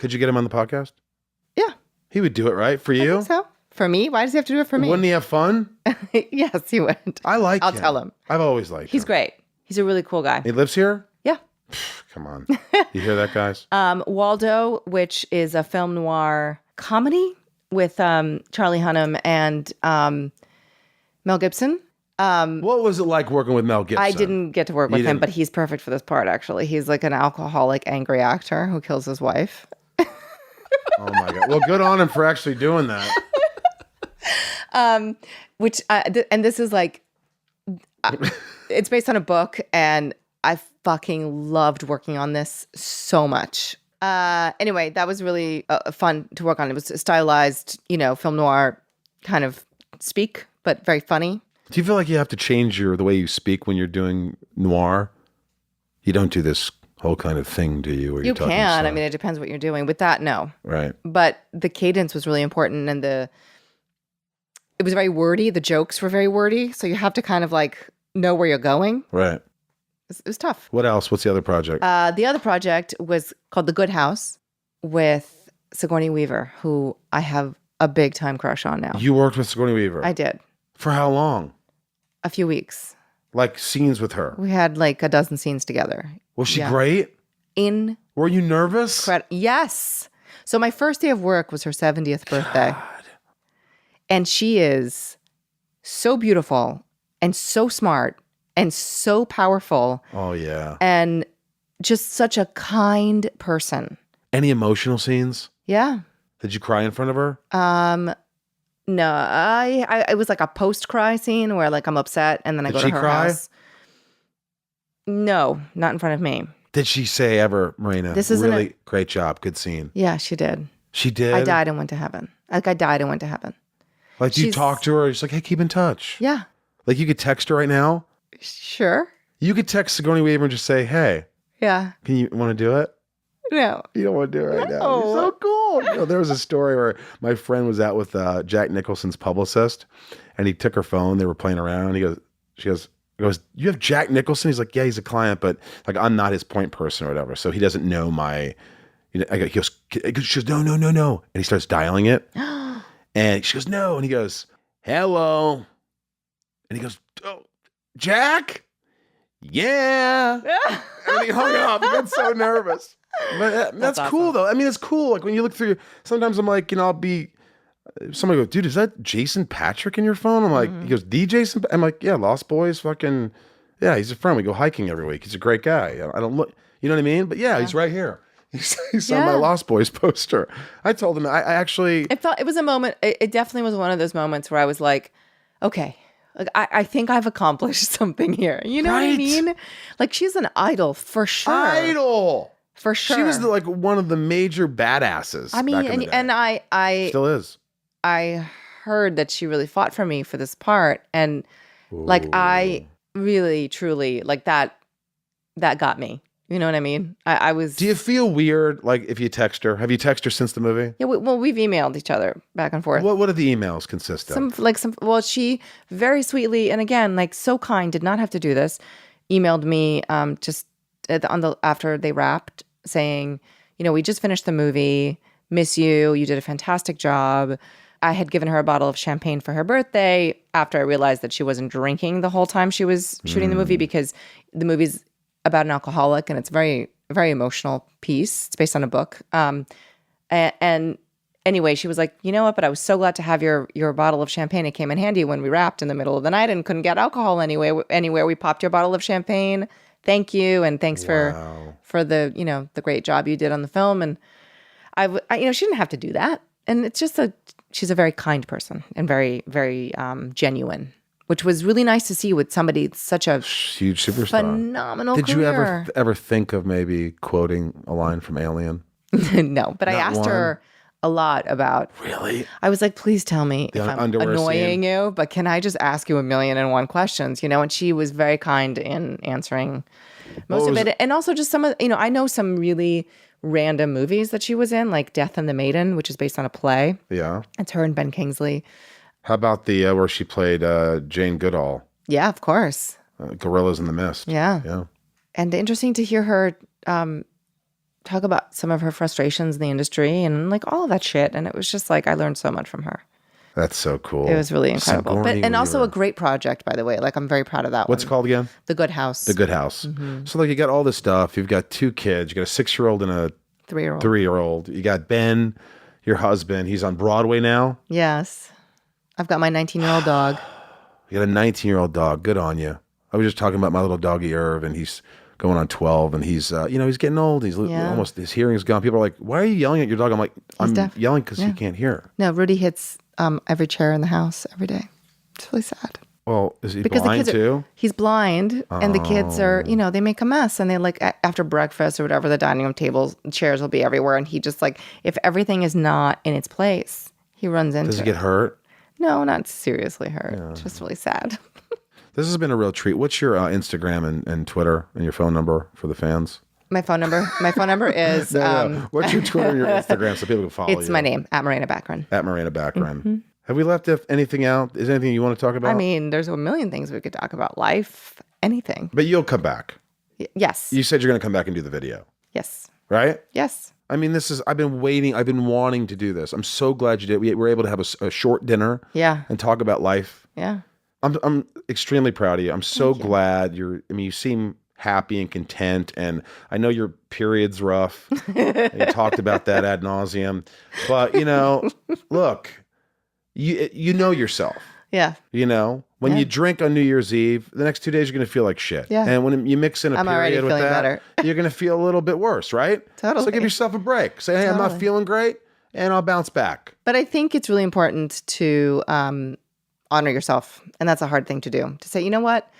Could you get him on the podcast? Yeah. He would do it, right? For you? I think so. For me? Why does he have to do it for me? Wouldn't he have fun? Yes, he would. I like him. I'll tell him. I've always liked him. He's great. He's a really cool guy. He lives here? Yeah. Come on. You hear that, guys? Waldo, which is a film noir comedy with Charlie Hunnam and Mel Gibson. What was it like working with Mel Gibson? I didn't get to work with him, but he's perfect for this part, actually. He's like an alcoholic, angry actor who kills his wife. Oh, my God. Well, good on him for actually doing that. And this is like, it's based on a book, and I fucking loved working on this so much. Anyway, that was really fun to work on. It was stylized, film noir kind of speak, but very funny. Do you feel like you have to change the way you speak when you're doing noir? You don't do this whole kind of thing, do you? You can. I mean, it depends what you're doing. With that, no. Right. But the cadence was really important, and it was very wordy. The jokes were very wordy, so you have to kind of like know where you're going. Right. It was tough. What else? What's the other project? The other project was called The Good House with Sigourney Weaver, who I have a big time crush on now. You worked with Sigourney Weaver? I did. For how long? A few weeks. Like scenes with her? We had like a dozen scenes together. Was she great? Were you nervous? Yes. So my first day of work was her 70th birthday. God. And she is so beautiful and so smart and so powerful. Oh, yeah. And just such a kind person. Any emotional scenes? Yeah. Did you cry in front of her? No, it was like a post-cry scene where like I'm upset and then I go to her house. No, not in front of me. Did she say ever, Morena, this is really great job, good scene? Yeah, she did. She did? I died and went to heaven. Like I died and went to heaven. Like, do you talk to her? She's like, hey, keep in touch. Yeah. Like you could text her right now? Sure. You could text Sigourney Weaver and just say, hey. Yeah. You want to do it? No. You don't want to do it right now. You're so cool. There was a story where my friend was out with Jack Nicholson's publicist, and he took her phone. They were playing around. She goes, you have Jack Nicholson? He's like, yeah, he's a client, but like I'm not his point person or whatever. So he doesn't know my, she goes, no. And he starts dialing it. And she goes, no. And he goes, hello. And he goes, oh, Jack? Yeah. And he hung up. He got so nervous. But that's awesome. Cool, though. I mean, it's cool. Like when you look through, sometimes I'm like, I'll be, somebody goes, dude, is that Jason Patrick in your phone? I'm like, He goes, the Jason? I'm like, yeah, Lost Boys, fucking, yeah, he's a friend. We go hiking every week. He's a great guy. I don't look, you know what I mean? But yeah. He's right here. He's on my Lost Boys poster. I told him, I actually. It was a moment, it definitely was one of those moments where I was like, okay, like I think I've accomplished something here. You know what I mean? Like she's an idol for sure. Idol. For sure. She was one of the major badasses. I mean, and I still is. I heard that she really fought for me for this part. And like, I really, truly, like that got me. You know what I mean? I was. Do you feel weird, like, if you text her? Have you texted her since the movie? Yeah, we've emailed each other back and forth. What do the emails consist of? Well, she very sweetly, and again, like, so kind, did not have to do this, emailed me just after they wrapped, saying, you know, we just finished the movie, miss you, you did a fantastic job. I had given her a bottle of champagne for her birthday after I realized that she wasn't drinking the whole time she was shooting the movie, because the movie's about an alcoholic, and it's very, very emotional piece. It's based on a book. And anyway, she was like, you know what? But I was so glad to have your bottle of champagne. It came in handy when we wrapped in the middle of the night and couldn't get alcohol anywhere. We popped your bottle of champagne. Thank you, and thanks for the, you know, the great job you did on the film. And I you know, she didn't have to do that. And it's just she's a very kind person and very, very genuine, which was really nice to see with somebody such a huge superstar, phenomenal Did career. you ever think of maybe quoting a line from Alien? No, but I asked her a lot about. Really? I was like, please tell me if I'm underwear annoying scene. you, but can I just ask you 1,000,001 questions? You know, and she was very kind in answering most of it, and also just some of, you know, I know some really random movies that she was in, like Death and the Maiden, which is based on a play. Yeah. It's her and Ben Kingsley. How about the where she played Jane Goodall? Yeah, of course. Gorillas in the Mist. Yeah. Yeah. And interesting to hear her talk about some of her frustrations in the industry and like all of that shit. And it was just like, I learned so much from her. That's so cool. It was really incredible. Sigourney And also Weaver. a great project, by the way. Like, I'm very proud of that What's it one. called again? The Good House. The Good House. Mm-hmm. So like you got all this stuff. You've got 2 kids. You got a 6-year-old and a 3-year-old. 3-year-old. You got Ben, your husband. He's on Broadway now. Yes. I've got my 19-year-old dog. You got a 19-year-old dog. Good on you. I was just talking about my little doggy Irv, and he's going on 12, and he's you know, he's getting old. He's almost, his hearing's gone. People are like, "Why are you yelling at your dog?" I'm like, "I'm deaf. yelling because he can't hear." No, Rudy hits every chair in the house every day. It's really sad. Well, is he Because blind the kids too? He's blind, and the kids are, you know, they make a mess, and they like after breakfast or whatever, the dining room tables, chairs will be everywhere, and he just like, if everything is not in its place, he runs into. Does he get hurt? No, not seriously hurt. Yeah. Just really sad. This has been a real treat. What's your Instagram and Twitter and your phone number for the fans? My phone number is No. What's your Twitter and your Instagram so people can follow you? It's my name, at Morena Baccarin. At Morena Baccarin. Have we left anything out? Is there anything you want to talk about? I mean, there's a million things we could talk about. Life, anything. But you'll come back. Yes. You said you're going to come back and do the video. Yes. Right? Yes. I mean, I've been waiting. I've been wanting to do this. I'm so glad you did. We were able to have a short dinner. Yeah. And talk about life. Yeah. I'm extremally proud of you. I'm so glad you seem happy and content. And I know your period's rough. You talked about that ad nauseum. But, you know, look, you know yourself. Yeah. You know, when you drink on New Year's Eve, the next 2 days you're going to feel like shit. Yeah. And when you mix in a period with that, better. you're going to feel a little bit worse, right? Totally. So give yourself a break. Say, hey, I'm not feeling great, and I'll bounce back. But I think it's really important to honor yourself. And that's a hard thing to do. To say, you know what?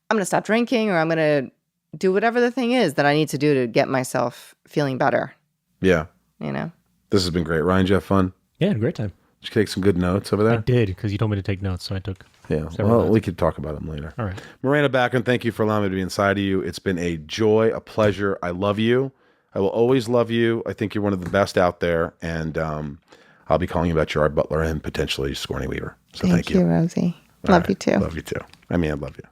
I'm going to stop drinking, or I'm going to do whatever the thing is that I need to do to get myself feeling better. Yeah. You know? This has been great. Ryan, did you have fun? Yeah, had a great time. Did you take some good notes over I there? did, because you told me to take notes, so I took. Yeah. several Well, notes. we could talk about them later. All right. Morena Baccarin, thank you for allowing me to be inside of you. It's been a joy, a pleasure. I love you. I will always love you. I think you're one of the best out there. And I'll be calling you about Gerard Butler and potentially Sigourney Weaver. So thank you. Rosie. All Love right. you too. Love you too. I mean, I love you.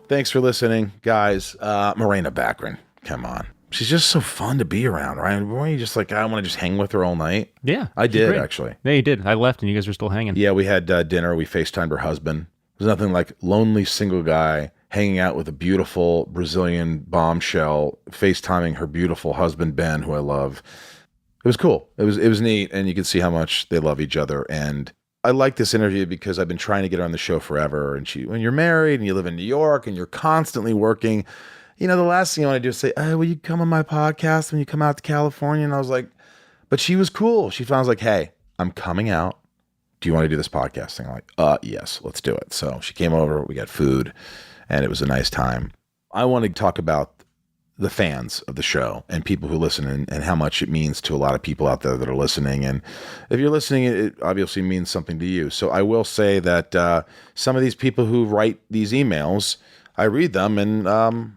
Thanks for listening, guys. Morena Baccarin, come on. She's just so fun to be around, right? Weren't you just like, I want to just hang with her all night? Yeah. I she's did, great. actually. Yeah, you did. I left, and you guys were still hanging. Yeah, we had dinner. We FaceTimed her husband. There's nothing like lonely single guy hanging out with a beautiful Brazilian bombshell, FaceTiming her beautiful husband, Ben, who I love. It was cool. It was neat, and you could see how much they love each other. And I like this interview because I've been trying to get her on the show forever. And when you're married and you live in New York and you're constantly working, you know, the last thing you want to do is say, "Oh, will you come on my podcast when you come out to California?" And I was like, but she was cool. She was like, "Hey, I'm coming out. Do you want to do this podcast thing?" I'm like, yes, let's do it. So she came over, we got food, and it was a nice time. I want to talk about the fans of the show and people who listen and how much it means to a lot of people out there that are listening. And if you're listening, it obviously means something to you. So I will say that some of these people who write these emails, I read them. And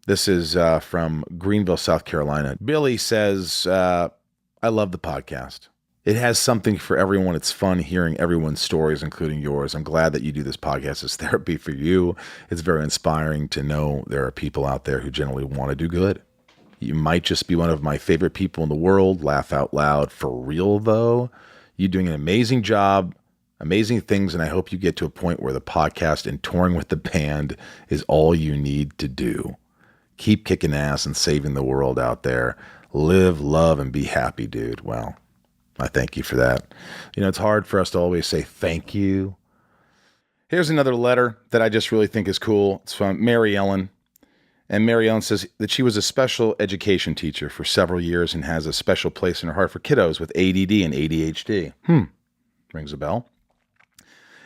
this is from Greenville, South Carolina. Billy says, I love the podcast. It has something for everyone. It's fun hearing everyone's stories, including yours. I'm glad that you do this podcast as therapy for you. It's very inspiring to know there are people out there who generally want to do good. You might just be one of my favorite people in the world. Laugh out loud. For real, though, you're doing an amazing job, amazing things, and I hope you get to a point where the podcast and touring with the band is all you need to do. Keep kicking ass and saving the world out there. Live, love, and be happy, dude. Well, I thank you for that. You know, it's hard for us to always say thank you. Here's another letter that I just really think is cool. It's from Mary Ellen. And Mary Ellen says that she was a special education teacher for several years and has a special place in her heart for kiddos with ADD and ADHD. Rings a bell.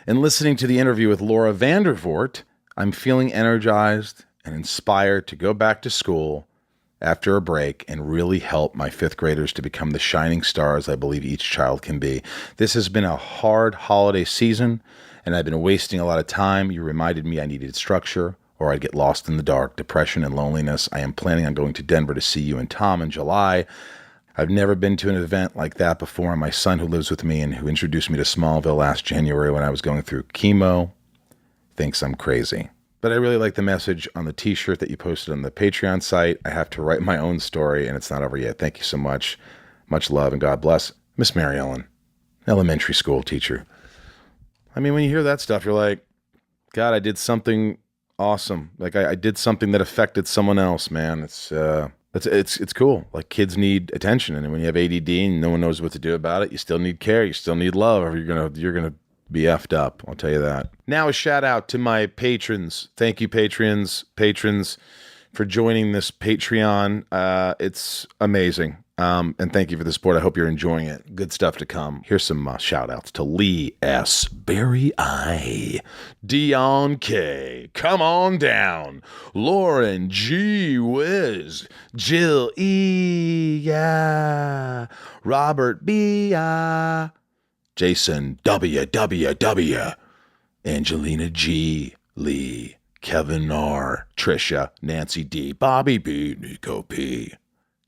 In listening to the interview with Laura Vandervoort, I'm feeling energized and inspired to go back to school after a break and really help my fifth graders to become the shining stars I believe each child can be. This has been a hard holiday season, and I've been wasting a lot of time. You reminded me I needed structure, or I'd get lost in the dark, depression, and loneliness. I am planning on going to Denver to see you and Tom in July. I've never been to an event like that before, and my son who lives with me and who introduced me to Smallville last January when I was going through chemo thinks I'm crazy. But I really like the message on the t-shirt that you posted on the Patreon site. I have to write my own story, and it's not over yet. Thank you so much. Much love, and God bless. Miss Mary Ellen, elementary school teacher. I mean, when you hear that stuff, you're like, God, I did something awesome. Like, I did something that affected someone else, man. It's cool. Like, kids need attention, and when you have ADD and no one knows what to do about it, you still need care. You still need love, or you're gonna be effed up. I'll tell you that. Now a shout out to my patrons. Thank you, patrons, for joining this Patreon. It's amazing. And thank you for the support. I hope you're enjoying it. Good stuff to come. Here's some shout outs to Lee S., Barry I., Dion K., Come On Down, Lauren G. Wiz, Jill E. Yeah, Robert B. Jason WWW, Angelina G. Lee, Kevin R., Trisha, Nancy D., Bobby B., Nico P.,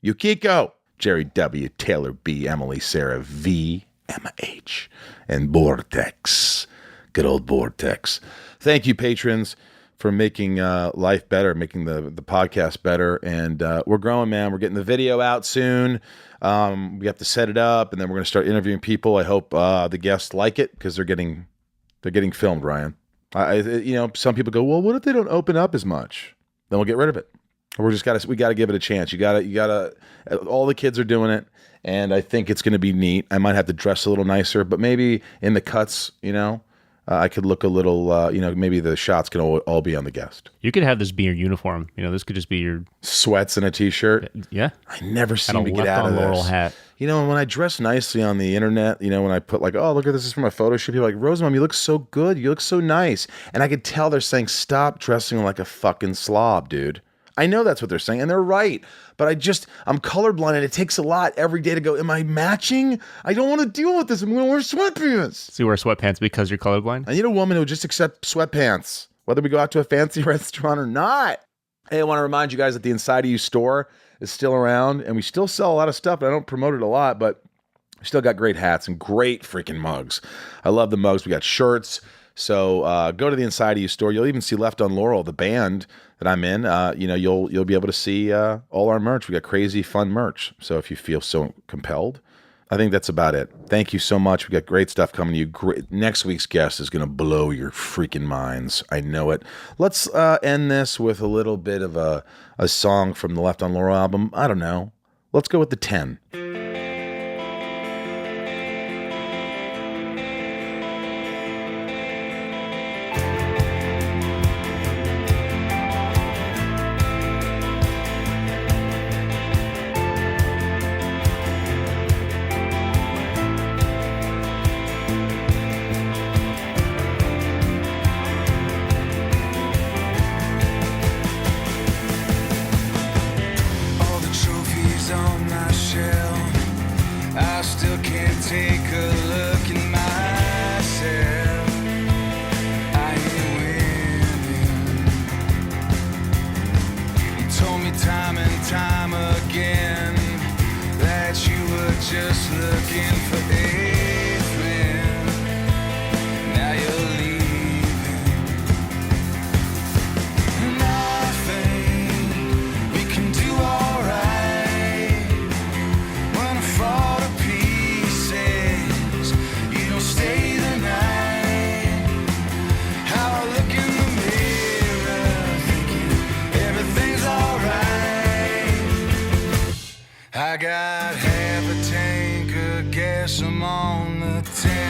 Yukiko, Jerry W., Taylor B., Emily, Sarah V., Emma H., and Vortex. Good old Vortex. Thank you, patrons, for making life better, making the podcast better. And we're growing, man. We're getting the video out soon. We have to set it up, and then we're going to start interviewing people. I hope the guests like it because they're getting filmed, Ryan. Some people go, well, what if they don't open up as much? Then we'll get rid of it. We got to give it a chance. You gotta. All the kids are doing it, and I think it's going to be neat. I might have to dress a little nicer, but maybe in the cuts, I could look a little, maybe the shots can all be on the guest. You could have this be your uniform. This could just be your sweats and a t-shirt. Yeah. I never seem to get out of this. Laurel hat. When I dress nicely on the internet, when I put like, oh, look at this is from a photo shoot, people are like, Rosenbaum, you look so good. You look so nice. And I could tell they're saying, stop dressing like a fucking slob, dude. I know that's what they're saying, and they're right. But I'm colorblind, and it takes a lot every day to go, am I matching? I don't want to deal with this. I'm going to wear sweatpants. So you wear sweatpants because you're colorblind? I need a woman who will just accept sweatpants, whether we go out to a fancy restaurant or not. Hey, I want to remind you guys that the Inside of You store is still around, and we still sell a lot of stuff. I don't promote it a lot, but we still got great hats and great freaking mugs. I love the mugs. We got shirts. So go to the Inside of You store. You'll even see Left on Laurel, the band that I'm in. You'll be able to see all our merch. We got crazy fun merch. So if you feel so compelled, I think that's about it. Thank you so much. We got great stuff coming to you. Next week's guest is going to blow your freaking minds. I know it. Let's end this with a little bit of a song from the Left on Laurel album. I don't know. Let's go with the 10. time again that you were just looking for a friend. Now you're leaving, and I think we can do alright when I fall to pieces. You don't stay the night. How I look in the mirror, thinking everything's alright. I got half a tank of gas, I'm on the tank.